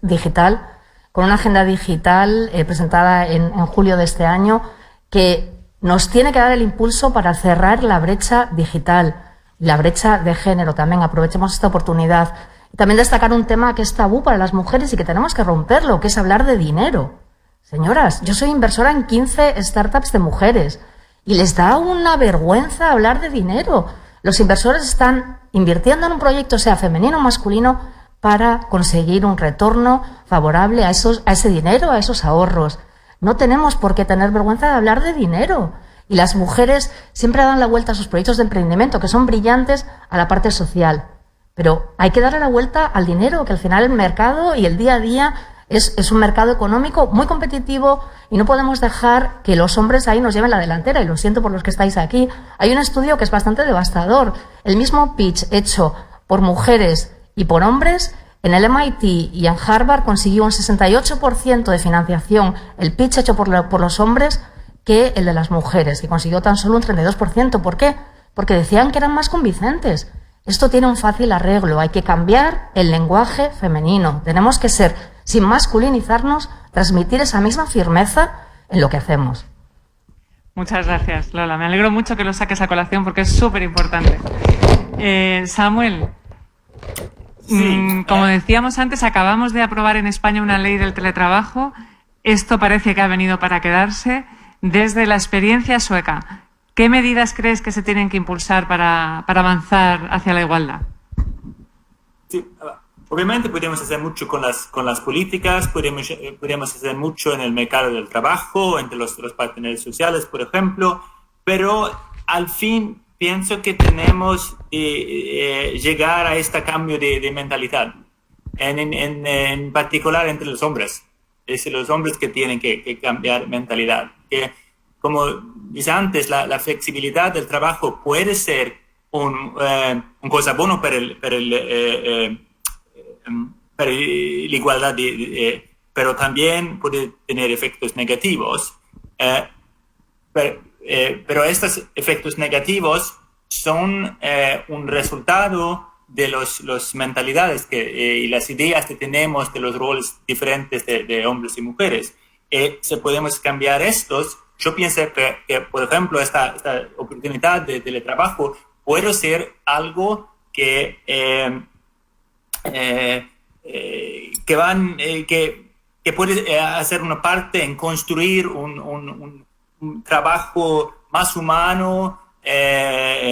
digital, con una agenda digital presentada en julio de este año que nos tiene que dar el impulso para cerrar la brecha digital y la brecha de género también. Aprovechemos esta oportunidad. Y también destacar un tema que es tabú para las mujeres y que tenemos que romperlo, que es hablar de dinero. Señoras, yo soy inversora en 15 startups de mujeres. Y les da una vergüenza hablar de dinero. Los inversores están invirtiendo en un proyecto, sea femenino o masculino, para conseguir un retorno favorable a ese dinero, a esos ahorros. No tenemos por qué tener vergüenza de hablar de dinero. Y las mujeres siempre dan la vuelta a sus proyectos de emprendimiento, que son brillantes, a la parte social. Pero hay que darle la vuelta al dinero, que al final el mercado y el día a día es un mercado económico muy competitivo y no podemos dejar que los hombres ahí nos lleven la delantera. Y lo siento por los que estáis aquí. Hay un estudio que es bastante devastador. El mismo pitch hecho por mujeres y por hombres en el MIT y en Harvard consiguió un 68% de financiación el pitch hecho por los hombres que el de las mujeres, que consiguió tan solo un 32%. ¿Por qué? Porque decían que eran más convincentes. Esto tiene un fácil arreglo. Hay que cambiar el lenguaje femenino. Tenemos que ser, sin masculinizarnos, transmitir esa misma firmeza en lo que hacemos. Muchas gracias, Lola. Me alegro mucho que lo saques a colación porque es súper importante. Samuel, como decíamos antes, acabamos de aprobar en España una ley del teletrabajo. Esto parece que ha venido para quedarse. Desde la experiencia sueca, ¿qué medidas crees que se tienen que impulsar para avanzar hacia la igualdad? Sí, obviamente podemos hacer mucho con las políticas, podemos hacer mucho en el mercado del trabajo, entre los partners sociales, por ejemplo, pero al fin pienso que tenemos que llegar a este cambio de mentalidad, en particular entre los hombres. Es los hombres que tienen que cambiar mentalidad. Que como dije antes, la flexibilidad del trabajo puede ser una cosa buena para la igualdad, pero también puede tener efectos negativos. Pero estos efectos negativos son un resultado de las mentalidades y las ideas que tenemos de los roles diferentes de hombres y mujeres. Si podemos cambiar estos, yo pienso que por ejemplo, esta oportunidad de teletrabajo puede ser algo que puede hacer una parte en construir un trabajo más humano,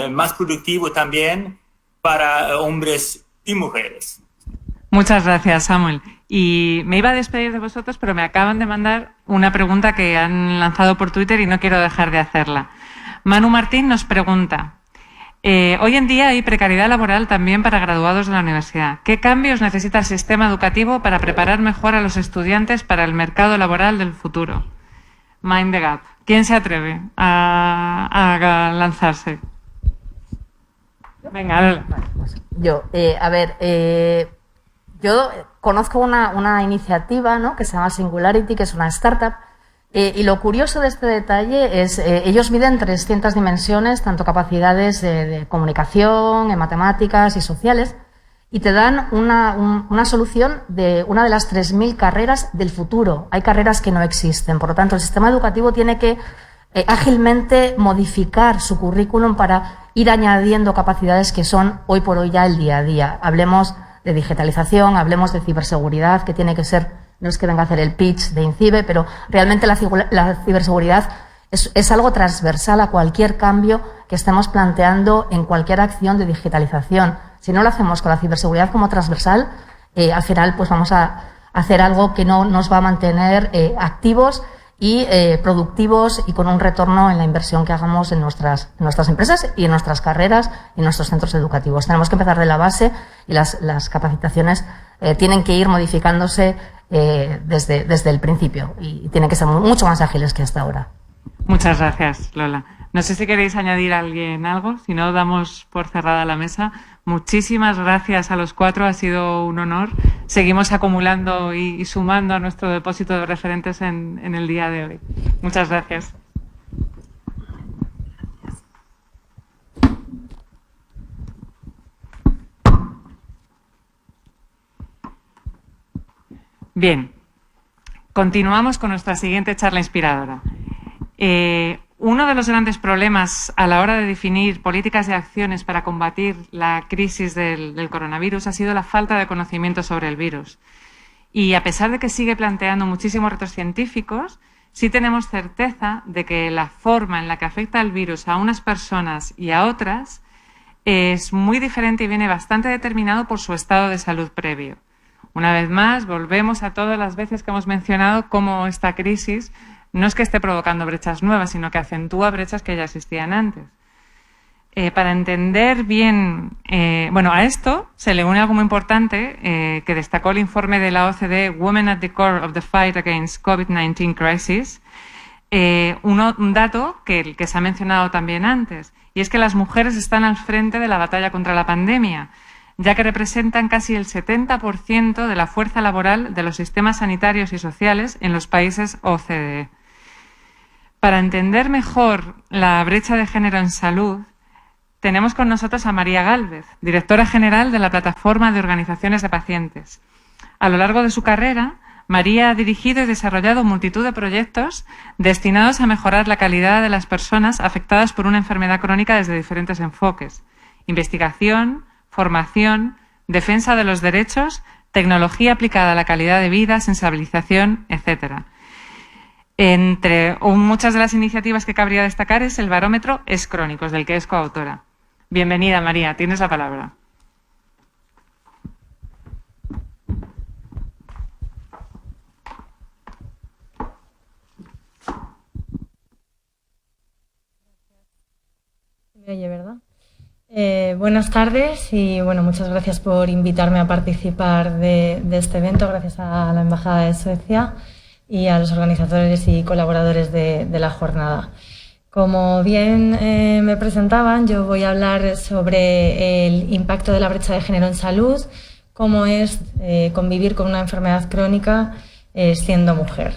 más productivo también para hombres y mujeres. Muchas gracias, Samuel. Y me iba a despedir de vosotros, pero me acaban de mandar una pregunta que han lanzado por Twitter y no quiero dejar de hacerla. Manu Martín nos pregunta: hoy en día hay precariedad laboral también para graduados de la universidad. ¿Qué cambios necesita el sistema educativo para preparar mejor a los estudiantes para el mercado laboral del futuro? Mind the Gap. ¿Quién se atreve a lanzarse? Venga, Lola. Yo, yo conozco una iniciativa, ¿no?, que se llama Singularity, que es una startup, y lo curioso de este detalle es ellos miden 300 dimensiones, tanto capacidades de comunicación, en matemáticas y sociales, y te dan una solución de una de las 3.000 carreras del futuro. Hay carreras que no existen, por lo tanto el sistema educativo tiene que ágilmente modificar su currículum para ir añadiendo capacidades que son hoy por hoy ya el día a día. Hablemos de digitalización, hablemos de ciberseguridad, que tiene que ser, no es que venga a hacer el pitch de INCIBE, pero realmente la ciberseguridad es algo transversal a cualquier cambio que estemos planteando en cualquier acción de digitalización. Si no lo hacemos con la ciberseguridad como transversal, al final pues vamos a hacer algo que no nos va a mantener activos y productivos y con un retorno en la inversión que hagamos en nuestras empresas y en nuestras carreras y en nuestros centros educativos. Tenemos que empezar de la base y las capacitaciones tienen que ir modificándose desde el principio y tienen que ser mucho más ágiles que hasta ahora. Muchas gracias, Lola. No sé si queréis añadir a alguien algo, si no damos por cerrada la mesa. Muchísimas gracias a los cuatro, ha sido un honor. Seguimos acumulando y sumando a nuestro depósito de referentes en el día de hoy. Muchas gracias. Bien, continuamos con nuestra siguiente charla inspiradora. Uno de los grandes problemas a la hora de definir políticas y acciones para combatir la crisis del coronavirus ha sido la falta de conocimiento sobre el virus. Y a pesar de que sigue planteando muchísimos retos científicos, sí tenemos certeza de que la forma en la que afecta el virus a unas personas y a otras es muy diferente y viene bastante determinado por su estado de salud previo. Una vez más, volvemos a todas las veces que hemos mencionado cómo esta crisis no es que esté provocando brechas nuevas, sino que acentúa brechas que ya existían antes. Para entender bien, a esto se le une algo muy importante que destacó el informe de la OCDE, Women at the Core of the Fight Against COVID-19 Crisis, un dato que se ha mencionado también antes, y es que las mujeres están al frente de la batalla contra la pandemia, ya que representan casi el 70% de la fuerza laboral de los sistemas sanitarios y sociales en los países OCDE. Para entender mejor la brecha de género en salud, tenemos con nosotros a María Gálvez, directora general de la Plataforma de Organizaciones de Pacientes. A lo largo de su carrera, María ha dirigido y desarrollado multitud de proyectos destinados a mejorar la calidad de las personas afectadas por una enfermedad crónica desde diferentes enfoques: investigación, formación, defensa de los derechos, tecnología aplicada a la calidad de vida, sensibilización, etc. Entre muchas de las iniciativas que cabría destacar es el barómetro Es Crónicos, del que es coautora. Bienvenida, María, tienes la palabra. Me oye, ¿verdad? Buenas tardes y muchas gracias por invitarme a participar de este evento, gracias a la Embajada de Suecia. y a los organizadores y colaboradores de la jornada. Como bien me presentaban, yo voy a hablar sobre el impacto de la brecha de género en salud, cómo es convivir con una enfermedad crónica siendo mujer.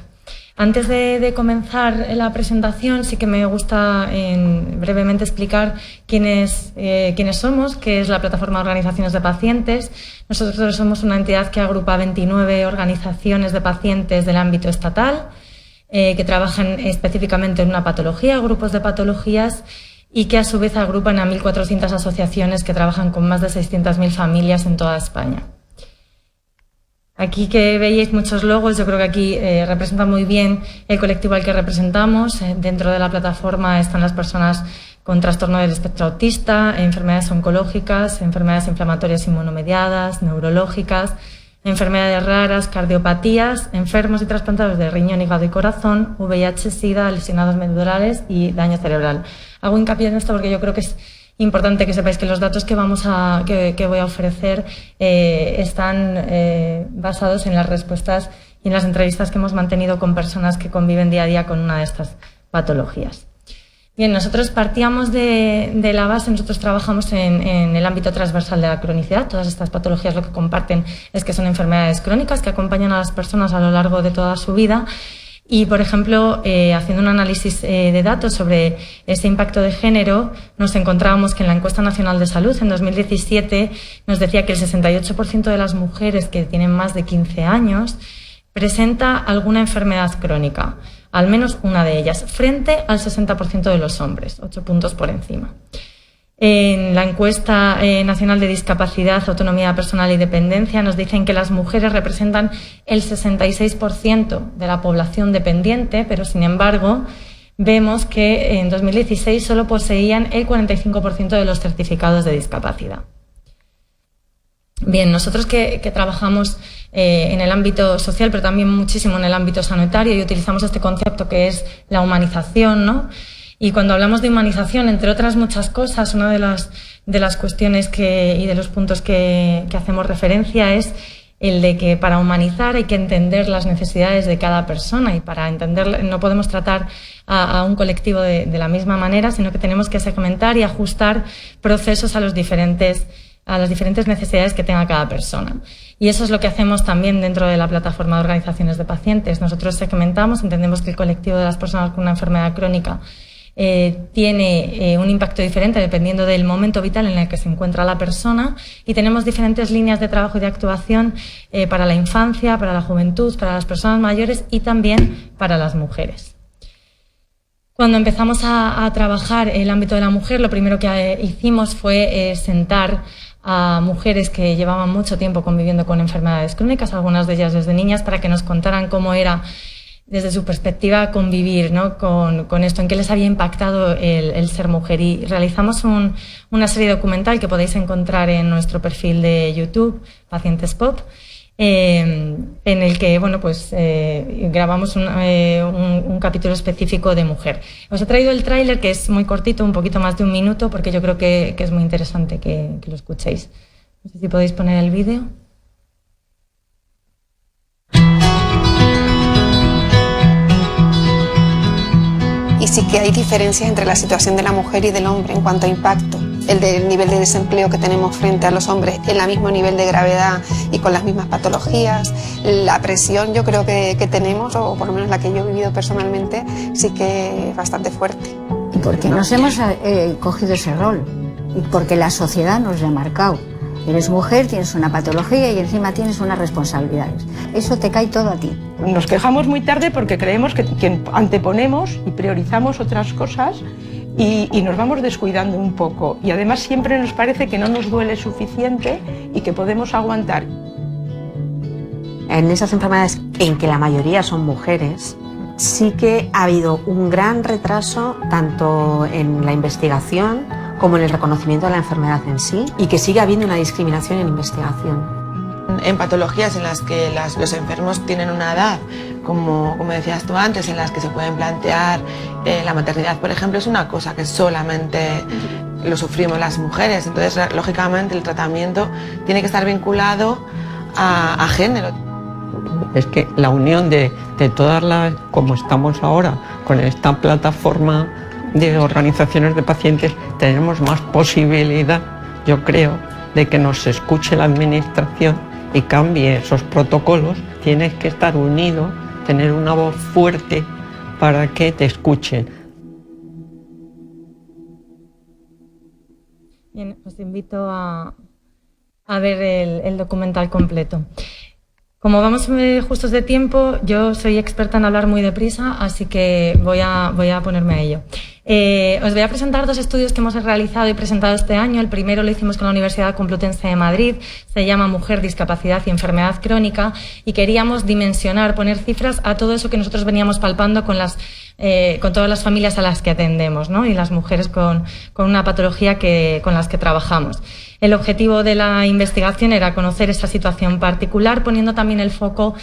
Antes de comenzar la presentación, sí que me gusta brevemente explicar quiénes somos, qué es la Plataforma de Organizaciones de Pacientes. Nosotros somos una entidad que agrupa 29 organizaciones de pacientes del ámbito estatal, que trabajan específicamente en una patología, grupos de patologías, y que a su vez agrupan a 1.400 asociaciones que trabajan con más de 600.000 familias en toda España. Aquí que veis muchos logos, yo creo que aquí representa muy bien el colectivo al que representamos. Dentro de la plataforma están las personas con trastorno del espectro autista, enfermedades oncológicas, enfermedades inflamatorias inmunomediadas, neurológicas, enfermedades raras, cardiopatías, enfermos y trasplantados de riñón, hígado y corazón, VIH, SIDA, lesionados medulares y daño cerebral. Hago hincapié en esto porque yo creo que es importante que sepáis que los datos que voy a ofrecer están basados en las respuestas y en las entrevistas que hemos mantenido con personas que conviven día a día con una de estas patologías. Bien, nosotros partíamos de la base, nosotros trabajamos en el ámbito transversal de la cronicidad. Todas estas patologías lo que comparten es que son enfermedades crónicas que acompañan a las personas a lo largo de toda su vida. Y, por ejemplo, haciendo un análisis de datos sobre ese impacto de género, nos encontrábamos que en la Encuesta Nacional de Salud, en 2017, nos decía que el 68% de las mujeres que tienen más de 15 años presenta alguna enfermedad crónica, al menos una de ellas, frente al 60% de los hombres, 8 puntos por encima. En la Encuesta Nacional de Discapacidad, Autonomía Personal y Dependencia nos dicen que las mujeres representan el 66% de la población dependiente, pero sin embargo vemos que en 2016 solo poseían el 45% de los certificados de discapacidad. Bien, nosotros que trabajamos en el ámbito social, pero también muchísimo en el ámbito sanitario, y utilizamos este concepto que es la humanización, ¿no? Y cuando hablamos de humanización, entre otras muchas cosas, una de las cuestiones y de los puntos que hacemos referencia es el de que para humanizar hay que entender las necesidades de cada persona, y para entenderlo no podemos tratar a un colectivo de la misma manera, sino que tenemos que segmentar y ajustar procesos a las diferentes necesidades que tenga cada persona. Y eso es lo que hacemos también dentro de la Plataforma de Organizaciones de Pacientes. Nosotros segmentamos, entendemos que el colectivo de las personas con una enfermedad crónica tiene un impacto diferente dependiendo del momento vital en el que se encuentra la persona, y tenemos diferentes líneas de trabajo y de actuación para la infancia, para la juventud, para las personas mayores y también para las mujeres. Cuando empezamos a trabajar el ámbito de la mujer, lo primero que hicimos fue sentar a mujeres que llevaban mucho tiempo conviviendo con enfermedades crónicas, algunas de ellas desde niñas, para que nos contaran cómo era desde su perspectiva convivir, ¿no? con esto, en qué les había impactado el ser mujer. Y realizamos una serie documental que podéis encontrar en nuestro perfil de YouTube, Pacientes Pop, en el que grabamos un capítulo específico de mujer. Os he traído el tráiler, que es muy cortito, un poquito más de 1 minuto, porque yo creo que es muy interesante que lo escuchéis. No sé si podéis poner el vídeo. Y sí que hay diferencias entre la situación de la mujer y del hombre en cuanto a impacto. El del nivel de desempleo que tenemos frente a los hombres en el mismo nivel de gravedad y con las mismas patologías. La presión yo creo que tenemos, o por lo menos la que yo he vivido personalmente, sí que es bastante fuerte. Y porque nos hemos cogido ese rol, y porque la sociedad nos lo ha marcado. Eres mujer, tienes una patología y encima tienes unas responsabilidades. Eso te cae todo a ti. Nos quejamos muy tarde porque creemos que anteponemos y priorizamos otras cosas y nos vamos descuidando un poco. Y además siempre nos parece que no nos duele suficiente y que podemos aguantar. En esas enfermedades en que la mayoría son mujeres, sí que ha habido un gran retraso tanto en la investigación como en el reconocimiento de la enfermedad en sí, y que sigue habiendo una discriminación en investigación. En patologías en las que los enfermos tienen una edad, como decías tú antes, en las que se pueden plantear la maternidad, por ejemplo, es una cosa que solamente lo sufrimos las mujeres. Entonces, lógicamente, el tratamiento tiene que estar vinculado a género. Es que la unión de de todas las, como estamos ahora, con esta plataforma de organizaciones de pacientes, tenemos más posibilidad, yo creo, de que nos escuche la administración y cambie esos protocolos. Tienes que estar unido, tener una voz fuerte para que te escuchen. Bien, os invito a ver el documental completo. Como vamos justos de tiempo, yo soy experta en hablar muy deprisa, así que voy a ponerme a ello. Os voy a presentar 2 estudios que hemos realizado y presentado este año. El primero lo hicimos con la Universidad Complutense de Madrid, se llama Mujer, Discapacidad y Enfermedad Crónica, y queríamos dimensionar, poner cifras a todo eso que nosotros veníamos palpando con todas las familias a las que atendemos, ¿no? Y las mujeres con una patología con las que trabajamos. El objetivo de la investigación era conocer esta situación particular, poniendo también el foco,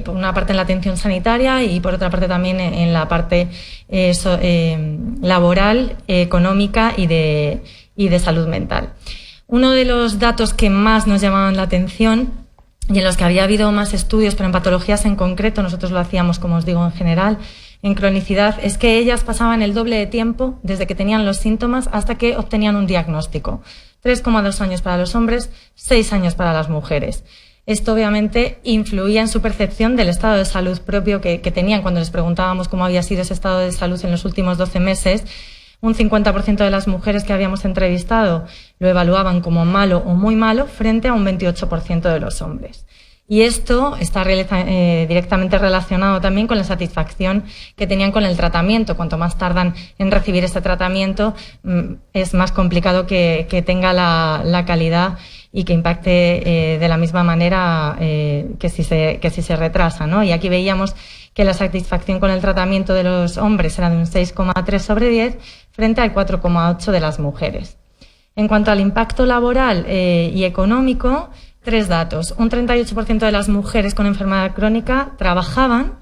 por una parte, en la atención sanitaria y por otra parte también en la parte laboral, económica y de salud mental. Uno de los datos que más nos llamaban la atención y en los que había habido más estudios, pero en patologías en concreto, nosotros lo hacíamos, como os digo, en general, en cronicidad, es que ellas pasaban el doble de tiempo desde que tenían los síntomas hasta que obtenían un diagnóstico. 3,2 años para los hombres, 6 años para las mujeres. Esto obviamente influía en su percepción del estado de salud propio que tenían. Cuando les preguntábamos cómo había sido ese estado de salud en los últimos 12 meses, un 50% de las mujeres que habíamos entrevistado lo evaluaban como malo o muy malo, frente a un 28% de los hombres. Y esto está directamente relacionado también con la satisfacción que tenían con el tratamiento. Cuanto más tardan en recibir este tratamiento, es más complicado que tenga la calidad y que impacte de la misma manera que si se retrasa, ¿no? Y aquí veíamos que la satisfacción con el tratamiento de los hombres era de un 6,3 sobre 10 frente al 4,8 de las mujeres. En cuanto al impacto laboral y económico, 3 datos. Un 38% de las mujeres con enfermedad crónica trabajaban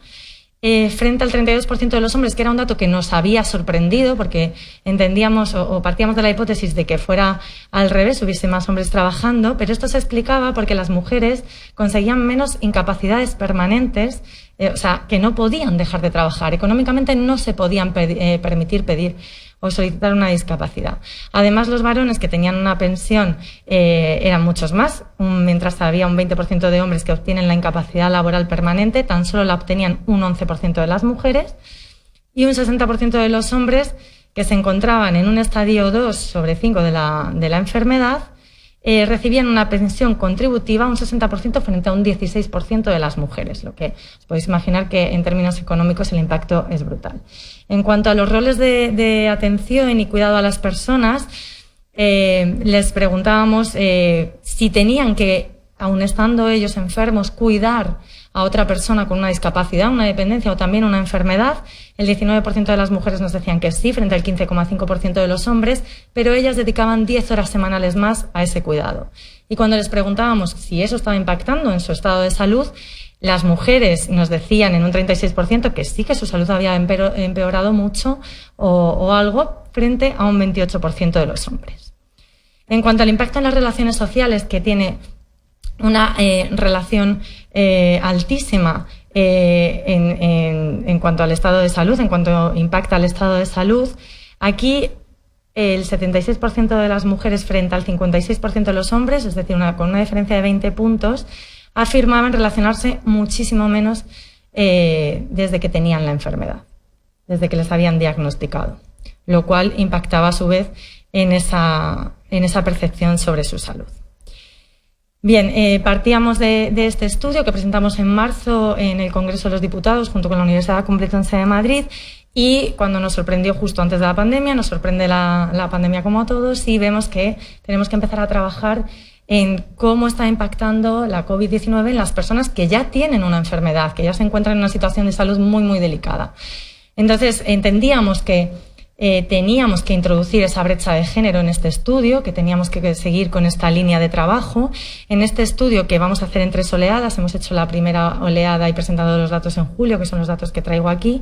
frente al 32% de los hombres, que era un dato que nos había sorprendido porque entendíamos o partíamos de la hipótesis de que fuera al revés, hubiese más hombres trabajando, pero esto se explicaba porque las mujeres conseguían menos incapacidades permanentes, o sea, que no podían dejar de trabajar. Económicamente no se podían permitir pedir o solicitar una discapacidad. Además, los varones que tenían una pensión eran muchos más, mientras había un 20% de hombres que obtienen la incapacidad laboral permanente, tan solo la obtenían un 11% de las mujeres, y un 60% de los hombres que se encontraban en un estadio 2 sobre 5 de la enfermedad recibían una pensión contributiva, un 60% frente a un 16% de las mujeres, lo que os podéis imaginar que en términos económicos el impacto es brutal. En cuanto a los roles de atención y cuidado a las personas, les preguntábamos si tenían que, aun estando ellos enfermos, cuidar a otra persona con una discapacidad, una dependencia o también una enfermedad. El 19% de las mujeres nos decían que sí, frente al 15,5% de los hombres, pero ellas dedicaban 10 horas semanales más a ese cuidado. Y cuando les preguntábamos si eso estaba impactando en su estado de salud, las mujeres nos decían en un 36% que sí, que su salud había empeorado mucho o algo, frente a un 28% de los hombres. En cuanto al impacto en las relaciones sociales, que tiene una relación altísima en cuanto al estado de salud, en cuanto impacta al estado de salud, aquí el 76% de las mujeres frente al 56% de los hombres, es decir, con una diferencia de 20 puntos, afirmaban relacionarse muchísimo menos desde que tenían la enfermedad, desde que les habían diagnosticado, lo cual impactaba a su vez en esa percepción sobre su salud. Bien, partíamos de este estudio que presentamos en marzo en el Congreso de los Diputados junto con la Universidad Complutense de Madrid, y cuando nos sorprendió justo antes de la pandemia, nos sorprende la pandemia como a todos, y vemos que tenemos que empezar a trabajar en cómo está impactando la COVID-19 en las personas que ya tienen una enfermedad, que ya se encuentran en una situación de salud muy, muy delicada. Entonces, entendíamos que teníamos que introducir esa brecha de género en este estudio, que teníamos que seguir con esta línea de trabajo. En este estudio, que vamos a hacer en 3 oleadas, hemos hecho la primera oleada y presentado los datos en julio, que son los datos que traigo aquí,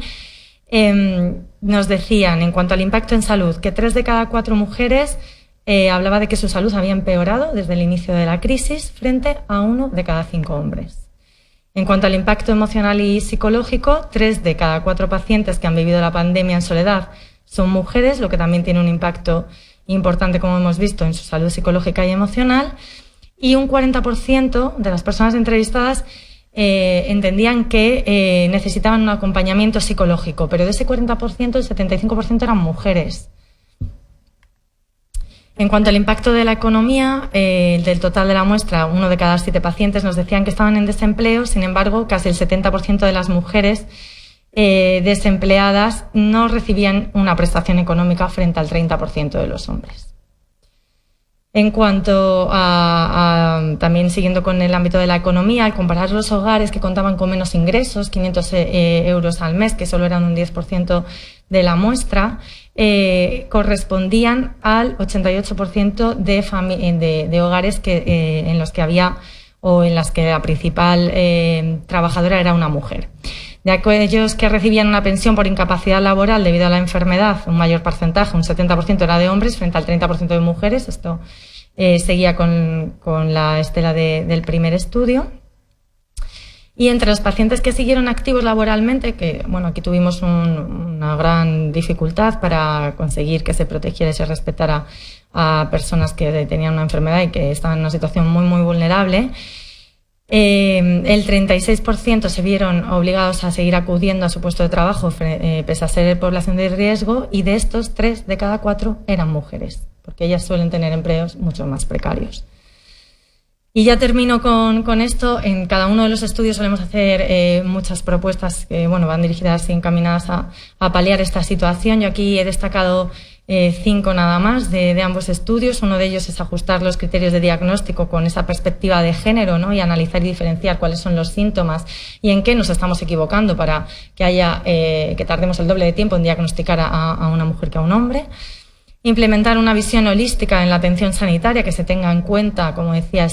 nos decían, en cuanto al impacto en salud, que 3 de cada 4 mujeres hablaba de que su salud había empeorado desde el inicio de la crisis, frente a 1 de cada 5 hombres. En cuanto al impacto emocional y psicológico, 3 de cada 4 pacientes que han vivido la pandemia en soledad son mujeres, lo que también tiene un impacto importante, como hemos visto, en su salud psicológica y emocional. Y un 40% de las personas entrevistadas entendían que necesitaban un acompañamiento psicológico, pero de ese 40%, el 75% eran mujeres. En cuanto al impacto de la economía, del total de la muestra, 1 de cada 7 pacientes nos decían que estaban en desempleo. Sin embargo, casi el 70% de las mujeres desempleadas no recibían una prestación económica frente al 30% de los hombres. En cuanto a también siguiendo con el ámbito de la economía, al comparar los hogares que contaban con menos ingresos, 500 euros al mes, que solo eran un 10% de la muestra, correspondían al 88% de hogares en los que había o en las que la principal trabajadora era una mujer. De aquellos que recibían una pensión por incapacidad laboral debido a la enfermedad, un mayor porcentaje, un 70% era de hombres frente al 30% de mujeres. Esto seguía con la estela del primer estudio. Y entre los pacientes que siguieron activos laboralmente, que bueno, aquí tuvimos una gran dificultad para conseguir que se protegiera y se respetara a personas que tenían una enfermedad y que estaban en una situación muy, muy vulnerable. El 36% se vieron obligados a seguir acudiendo a su puesto de trabajo pese a ser población de riesgo, y de estos 3 de cada 4 eran mujeres, porque ellas suelen tener empleos mucho más precarios. Y ya termino con esto. En cada uno de los estudios solemos hacer muchas propuestas que van dirigidas y encaminadas a paliar esta situación. Yo aquí he destacado 5 nada más de ambos estudios. Uno de ellos es ajustar los criterios de diagnóstico con esa perspectiva de género, ¿no? Y analizar y diferenciar cuáles son los síntomas y en qué nos estamos equivocando para que que tardemos el doble de tiempo en diagnosticar a una mujer que a un hombre. Implementar una visión holística en la atención sanitaria, que se tenga en cuenta, como decía,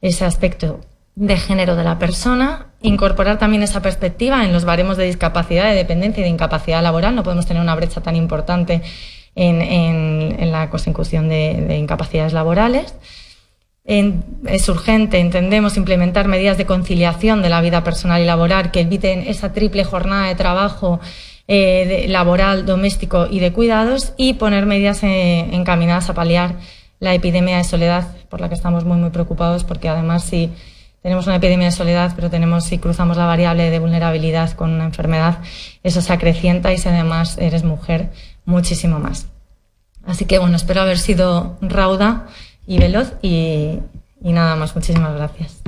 ese aspecto de género de la persona. Incorporar también esa perspectiva en los baremos de discapacidad, de dependencia y de incapacidad laboral. No podemos tener una brecha tan importante en la consecución de incapacidades laborales. Es urgente, entendemos, implementar medidas de conciliación de la vida personal y laboral que eviten esa triple jornada de trabajo laboral, doméstico y de cuidados, y poner medidas encaminadas a paliar la epidemia de soledad, por la que estamos muy, muy preocupados, porque además si tenemos una epidemia de soledad, pero si cruzamos la variable de vulnerabilidad con una enfermedad, eso se acrecienta, y si además eres mujer, muchísimo más. Así que espero haber sido rauda y veloz y nada más. Muchísimas gracias.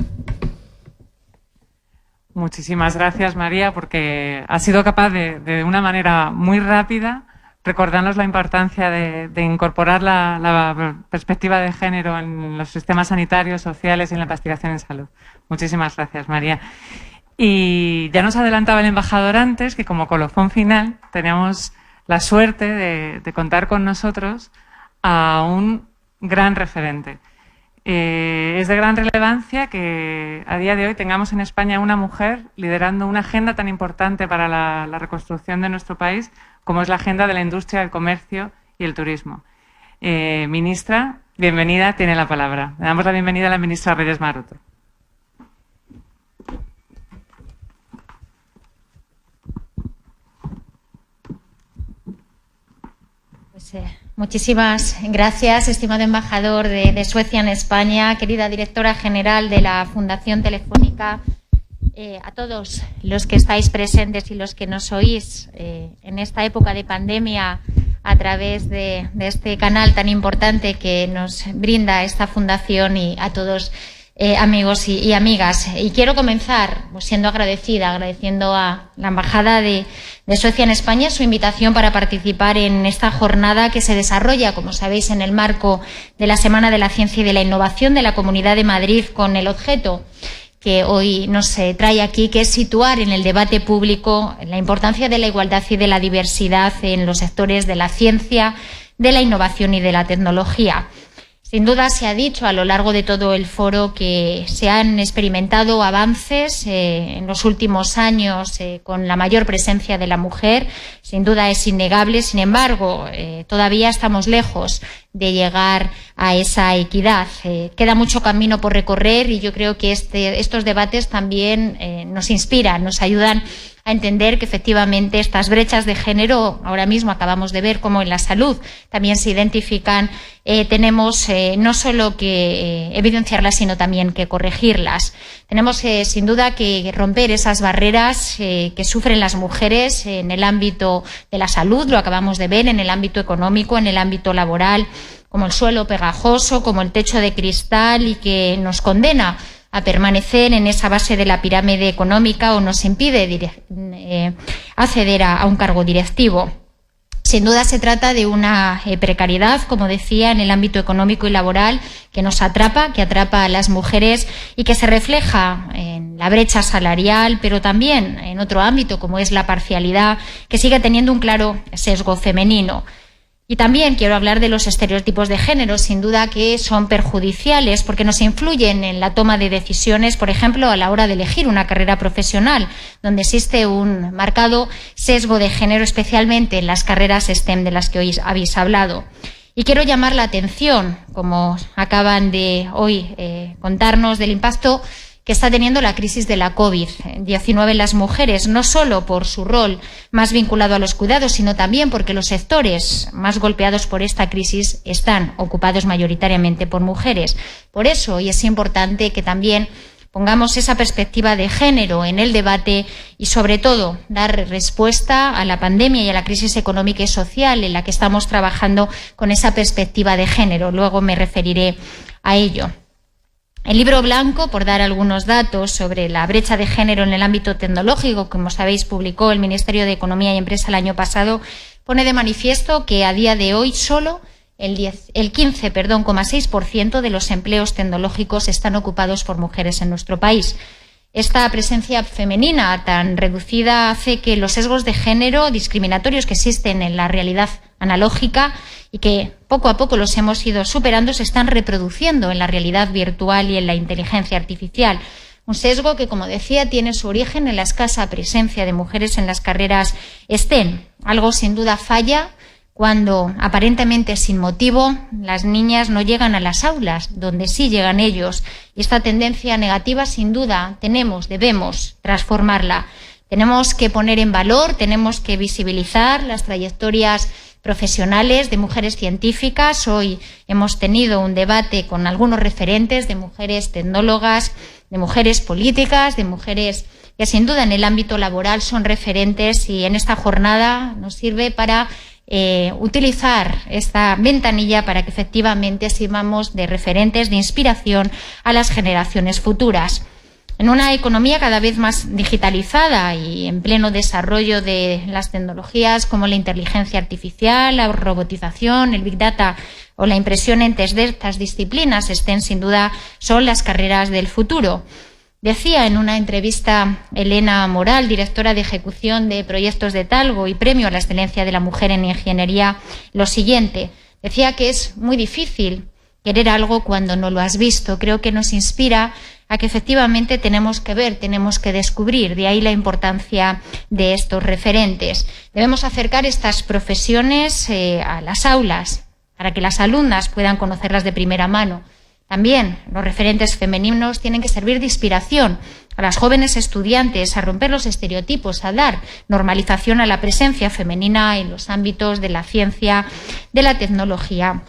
Muchísimas gracias, María, porque has sido capaz de una manera muy rápida, recordarnos la importancia de incorporar la perspectiva de género en los sistemas sanitarios, sociales y en la investigación en salud. Muchísimas gracias, María. Y ya nos adelantaba el embajador antes que, como colofón final, teníamos la suerte de contar con nosotros a un gran referente. Es de gran relevancia que a día de hoy tengamos en España una mujer liderando una agenda tan importante para la reconstrucción de nuestro país como es la agenda de la industria, del comercio y el turismo. Ministra, bienvenida, tiene la palabra. Le damos la bienvenida a la ministra Reyes Maroto. Muchísimas gracias, estimado embajador de Suecia en España, querida directora general de la Fundación Telefónica, a todos los que estáis presentes y los que nos oís en esta época de pandemia a través de este canal tan importante que nos brinda esta fundación, y a todos amigos y amigas. Y quiero comenzar siendo agradeciendo a la Embajada de Suecia en España su invitación para participar en esta jornada que se desarrolla, como sabéis, en el marco de la Semana de la Ciencia y de la Innovación de la Comunidad de Madrid, con el objeto que hoy nos trae aquí, que es situar en el debate público la importancia de la igualdad y de la diversidad en los sectores de la ciencia, de la innovación y de la tecnología. Sin duda se ha dicho a lo largo de todo el foro que se han experimentado avances en los últimos años con la mayor presencia de la mujer. Sin duda es innegable. Sin embargo, todavía estamos lejos de llegar a esa equidad. Queda mucho camino por recorrer y yo creo que estos debates también nos inspiran, nos ayudan a entender que efectivamente estas brechas de género, ahora mismo acabamos de ver cómo en la salud también se identifican, tenemos no solo que evidenciarlas, sino también que corregirlas. Tenemos sin duda que romper esas barreras que sufren las mujeres en el ámbito de la salud, lo acabamos de ver, en el ámbito económico, en el ámbito laboral, como el suelo pegajoso, como el techo de cristal, y que nos condena a permanecer en esa base de la pirámide económica o nos impide acceder a un cargo directivo. Sin duda se trata de una precariedad, como decía, en el ámbito económico y laboral que nos atrapa, que atrapa a las mujeres y que se refleja en la brecha salarial, pero también en otro ámbito como es la parcialidad, que sigue teniendo un claro sesgo femenino. Y también quiero hablar de los estereotipos de género, sin duda que son perjudiciales porque nos influyen en la toma de decisiones, por ejemplo, a la hora de elegir una carrera profesional, donde existe un marcado sesgo de género, especialmente en las carreras STEM de las que hoy habéis hablado. Y quiero llamar la atención, como acaban de hoy contarnos, del impacto que está teniendo la crisis de la COVID-19 en las mujeres, no solo por su rol más vinculado a los cuidados, sino también porque los sectores más golpeados por esta crisis están ocupados mayoritariamente por mujeres. Por eso, y es importante que también pongamos esa perspectiva de género en el debate y, sobre todo, dar respuesta a la pandemia y a la crisis económica y social en la que estamos trabajando con esa perspectiva de género. Luego me referiré a ello. El libro blanco, por dar algunos datos sobre la brecha de género en el ámbito tecnológico, como sabéis, publicó el Ministerio de Economía y Empresa el año pasado, pone de manifiesto que a día de hoy solo el 15,6% de los empleos tecnológicos están ocupados por mujeres en nuestro país. Esta presencia femenina tan reducida hace que los sesgos de género discriminatorios que existen en la realidad analógica y que poco a poco los hemos ido superando se están reproduciendo en la realidad virtual y en la inteligencia artificial. Un sesgo que, como decía, tiene su origen en la escasa presencia de mujeres en las carreras STEM. Algo sin duda falla cuando, aparentemente sin motivo, las niñas no llegan a las aulas, donde sí llegan ellos. Y esta tendencia negativa, sin duda, debemos transformarla. Tenemos que poner en valor, tenemos que visibilizar las trayectorias profesionales de mujeres científicas. Hoy hemos tenido un debate con algunos referentes de mujeres tecnólogas, de mujeres políticas, de mujeres que sin duda en el ámbito laboral son referentes, y en esta jornada nos sirve para utilizar esta ventanilla para que efectivamente sirvamos de referentes, de inspiración a las generaciones futuras. En una economía cada vez más digitalizada y en pleno desarrollo de las tecnologías como la inteligencia artificial, la robotización, el Big Data o la impresión en 3D, estas disciplinas sin duda son las carreras del futuro. Decía en una entrevista Elena Moral, directora de ejecución de proyectos de Talgo y premio a la excelencia de la mujer en ingeniería, lo siguiente. Decía que es muy difícil querer algo cuando no lo has visto. Creo que nos inspira a que efectivamente tenemos que ver, tenemos que descubrir. De ahí la importancia de estos referentes. Debemos acercar estas profesiones a las aulas para que las alumnas puedan conocerlas de primera mano. También los referentes femeninos tienen que servir de inspiración a las jóvenes estudiantes, a romper los estereotipos, a dar normalización a la presencia femenina en los ámbitos de la ciencia, de la tecnología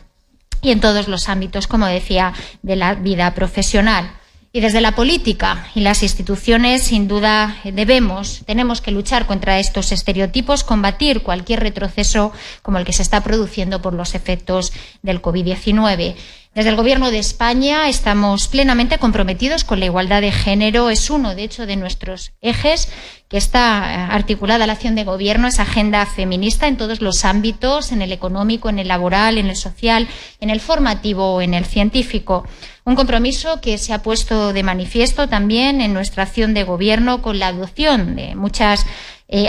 y en todos los ámbitos, como decía, de la vida profesional. Y desde la política y las instituciones, sin duda, tenemos que luchar contra estos estereotipos, combatir cualquier retroceso como el que se está produciendo por los efectos del COVID-19. Desde el Gobierno de España estamos plenamente comprometidos con la igualdad de género. Es uno, de hecho, de nuestros ejes que está articulada la acción de Gobierno, esa agenda feminista en todos los ámbitos, en el económico, en el laboral, en el social, en el formativo o en el científico. Un compromiso que se ha puesto de manifiesto también en nuestra acción de Gobierno con la adopción de muchas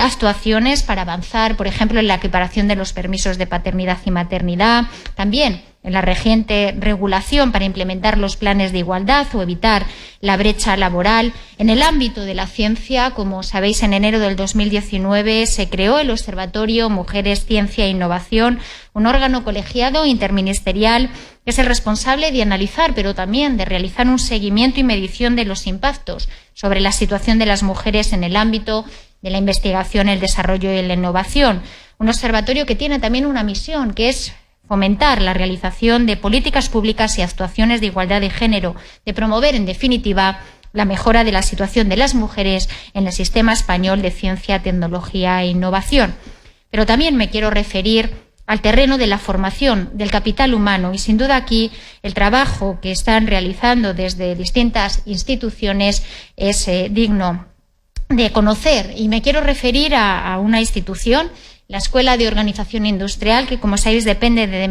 actuaciones para avanzar, por ejemplo, en la equiparación de los permisos de paternidad y maternidad, también en la reciente regulación para implementar los planes de igualdad o evitar la brecha laboral. En el ámbito de la ciencia, como sabéis, en enero del 2019 se creó el Observatorio Mujeres, Ciencia e Innovación, un órgano colegiado interministerial que es el responsable de analizar, pero también de realizar un seguimiento y medición de los impactos sobre la situación de las mujeres en el ámbito de la investigación, el desarrollo y la innovación. Un observatorio que tiene también una misión, que es fomentar la realización de políticas públicas y actuaciones de igualdad de género, de promover, en definitiva, la mejora de la situación de las mujeres en el sistema español de ciencia, tecnología e innovación. Pero también me quiero referir al terreno de la formación del capital humano y, sin duda, aquí el trabajo que están realizando desde distintas instituciones es digno de conocer. Y me quiero referir a una institución, la Escuela de Organización Industrial, que, como sabéis, depende de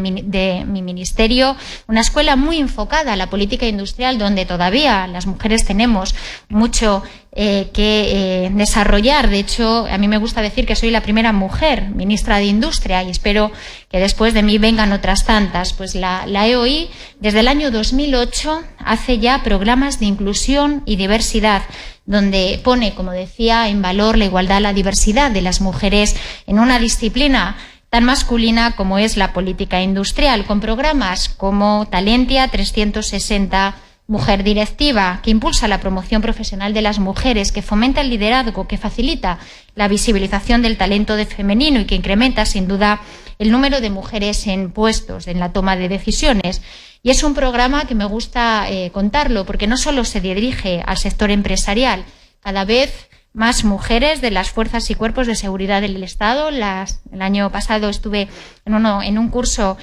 mi ministerio, una escuela muy enfocada a la política industrial, donde todavía las mujeres tenemos mucho que desarrollar. De hecho, a mí me gusta decir que soy la primera mujer ministra de Industria y espero que después de mí vengan otras tantas. Pues la EOI, desde el año 2008, hace ya programas de inclusión y diversidad, donde pone, como decía, en valor la igualdad, la diversidad de las mujeres en una disciplina tan masculina como es la política industrial, con programas como Talentia 360, Mujer Directiva, que impulsa la promoción profesional de las mujeres, que fomenta el liderazgo, que facilita la visibilización del talento femenino y que incrementa, sin duda, el número de mujeres en puestos, en la toma de decisiones. Y es un programa que me gusta contarlo, porque no solo se dirige al sector empresarial, cada vez más mujeres de las fuerzas y cuerpos de seguridad del Estado. El año pasado estuve en un curso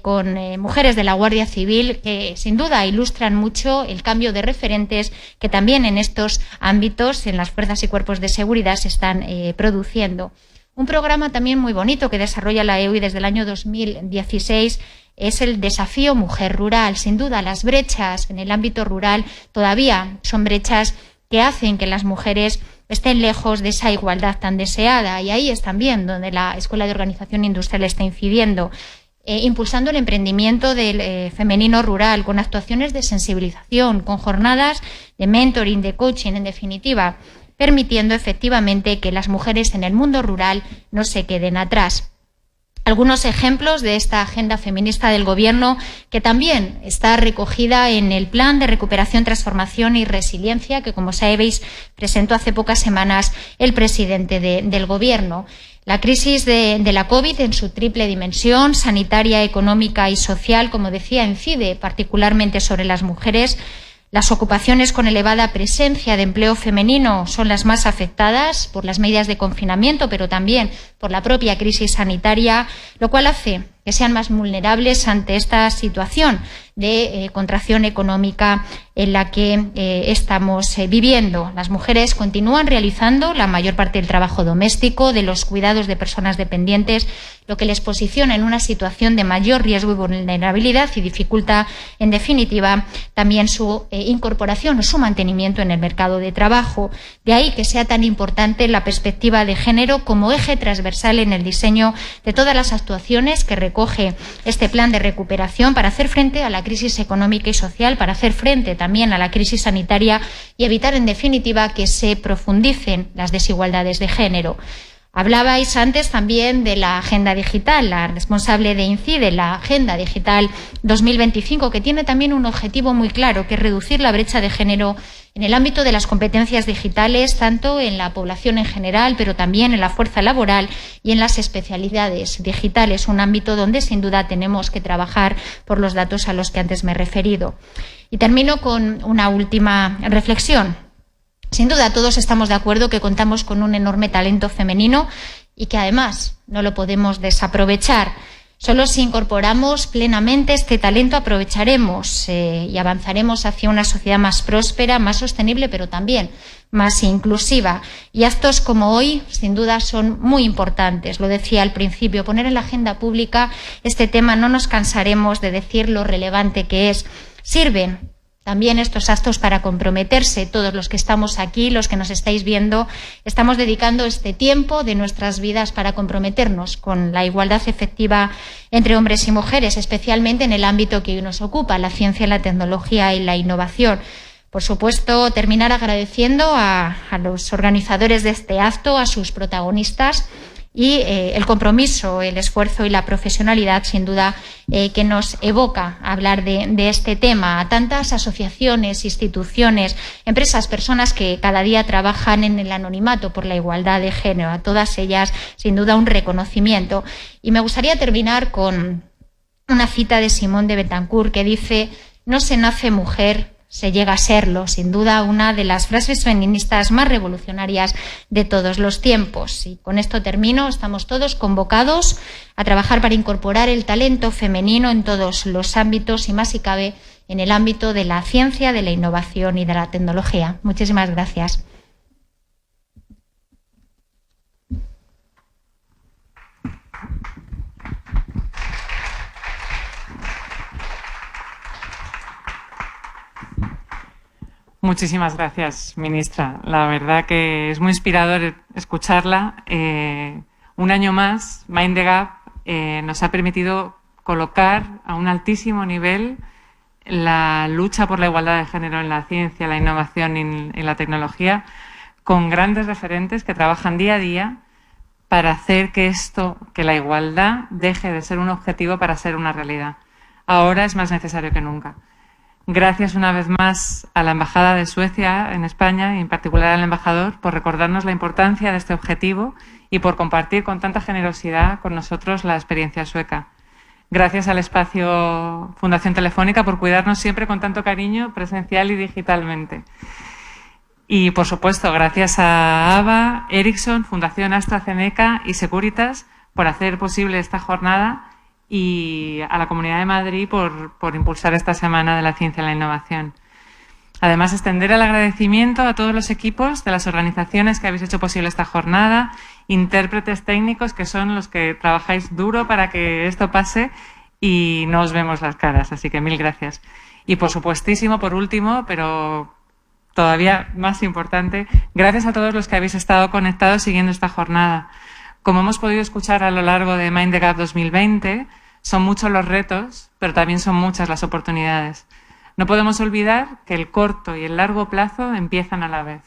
con mujeres de la Guardia Civil que, sin duda, ilustran mucho el cambio de referentes que también en estos ámbitos, en las fuerzas y cuerpos de seguridad, se están produciendo. Un programa también muy bonito que desarrolla la EOI desde el año 2016 es el Desafío Mujer Rural. Sin duda, las brechas en el ámbito rural todavía son brechas que hacen que las mujeres estén lejos de esa igualdad tan deseada. Y ahí es también donde la Escuela de Organización Industrial está incidiendo, impulsando el emprendimiento del femenino rural, con actuaciones de sensibilización, con jornadas de mentoring, de coaching, en definitiva, permitiendo efectivamente que las mujeres en el mundo rural no se queden atrás. Algunos ejemplos de esta agenda feminista del Gobierno, que también está recogida en el Plan de Recuperación, Transformación y Resiliencia, que, como sabéis, presentó hace pocas semanas el presidente del Gobierno. La crisis de la COVID, en su triple dimensión, sanitaria, económica y social, como decía, incide particularmente sobre las mujeres. Las ocupaciones con elevada presencia de empleo femenino son las más afectadas por las medidas de confinamiento, pero también por la propia crisis sanitaria, lo cual hace que sean más vulnerables ante esta situación de contracción económica en la que estamos viviendo. Las mujeres continúan realizando la mayor parte del trabajo doméstico, de los cuidados de personas dependientes, lo que les posiciona en una situación de mayor riesgo y vulnerabilidad y dificulta, en definitiva, también su incorporación o su mantenimiento en el mercado de trabajo. De ahí que sea tan importante la perspectiva de género como eje transversal en el diseño de todas las actuaciones que recoge este plan de recuperación para hacer frente a la crisis económica y social, para hacer frente también a la crisis sanitaria y evitar, en definitiva, que se profundicen las desigualdades de género. Hablabais antes también de la Agenda Digital, la responsable de INCIDE, la Agenda Digital 2025, que tiene también un objetivo muy claro, que es reducir la brecha de género en el ámbito de las competencias digitales, tanto en la población en general, pero también en la fuerza laboral y en las especialidades digitales, un ámbito donde sin duda tenemos que trabajar por los datos a los que antes me he referido. Y termino con una última reflexión. Sin duda, todos estamos de acuerdo que contamos con un enorme talento femenino y que además no lo podemos desaprovechar. Solo si incorporamos plenamente este talento aprovecharemos y avanzaremos hacia una sociedad más próspera, más sostenible, pero también más inclusiva. Y actos como hoy, sin duda, son muy importantes. Lo decía al principio, poner en la agenda pública este tema, no nos cansaremos de decir lo relevante que es. Sirven también estos actos para comprometerse. Todos los que estamos aquí, los que nos estáis viendo, estamos dedicando este tiempo de nuestras vidas para comprometernos con la igualdad efectiva entre hombres y mujeres, especialmente en el ámbito que hoy nos ocupa, la ciencia, la tecnología y la innovación. Por supuesto, terminar agradeciendo a los organizadores de este acto, a sus protagonistas, y el compromiso, el esfuerzo y la profesionalidad, sin duda, que nos evoca hablar de este tema. A tantas asociaciones, instituciones, empresas, personas que cada día trabajan en el anonimato por la igualdad de género. A todas ellas, sin duda, un reconocimiento. Y me gustaría terminar con una cita de Simone de Beauvoir que dice: no se nace mujer, se llega a serlo. Sin duda, una de las frases feministas más revolucionarias de todos los tiempos. Y con esto termino. Estamos todos convocados a trabajar para incorporar el talento femenino en todos los ámbitos y, más si cabe, en el ámbito de la ciencia, de la innovación y de la tecnología. Muchísimas gracias. Muchísimas gracias, ministra. La verdad que es muy inspirador escucharla. Un año más, Mind the Gap nos ha permitido colocar a un altísimo nivel la lucha por la igualdad de género en la ciencia, la innovación y en la tecnología, con grandes referentes que trabajan día a día para hacer que la igualdad deje de ser un objetivo para ser una realidad. Ahora es más necesario que nunca. Gracias una vez más a la Embajada de Suecia en España y en particular al embajador por recordarnos la importancia de este objetivo y por compartir con tanta generosidad con nosotros la experiencia sueca. Gracias al espacio Fundación Telefónica por cuidarnos siempre con tanto cariño, presencial y digitalmente. Y, por supuesto, gracias a ABA, Ericsson, Fundación AstraZeneca y Securitas por hacer posible esta jornada, y a la Comunidad de Madrid por impulsar esta Semana de la Ciencia y la Innovación. Además, extender el agradecimiento a todos los equipos de las organizaciones que habéis hecho posible esta jornada, intérpretes técnicos que son los que trabajáis duro para que esto pase y no os vemos las caras, así que mil gracias. Y por supuestísimo, por último, pero todavía más importante, gracias a todos los que habéis estado conectados siguiendo esta jornada. Como hemos podido escuchar a lo largo de Mind the Gap 2020, son muchos los retos, pero también son muchas las oportunidades. No podemos olvidar que el corto y el largo plazo empiezan a la vez.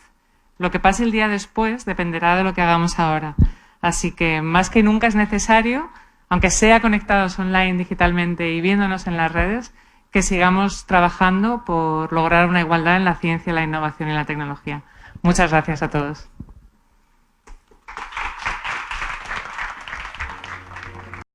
Lo que pase el día después dependerá de lo que hagamos ahora. Así que más que nunca es necesario, aunque sea conectados online digitalmente y viéndonos en las redes, que sigamos trabajando por lograr una igualdad en la ciencia, la innovación y la tecnología. Muchas gracias a todos.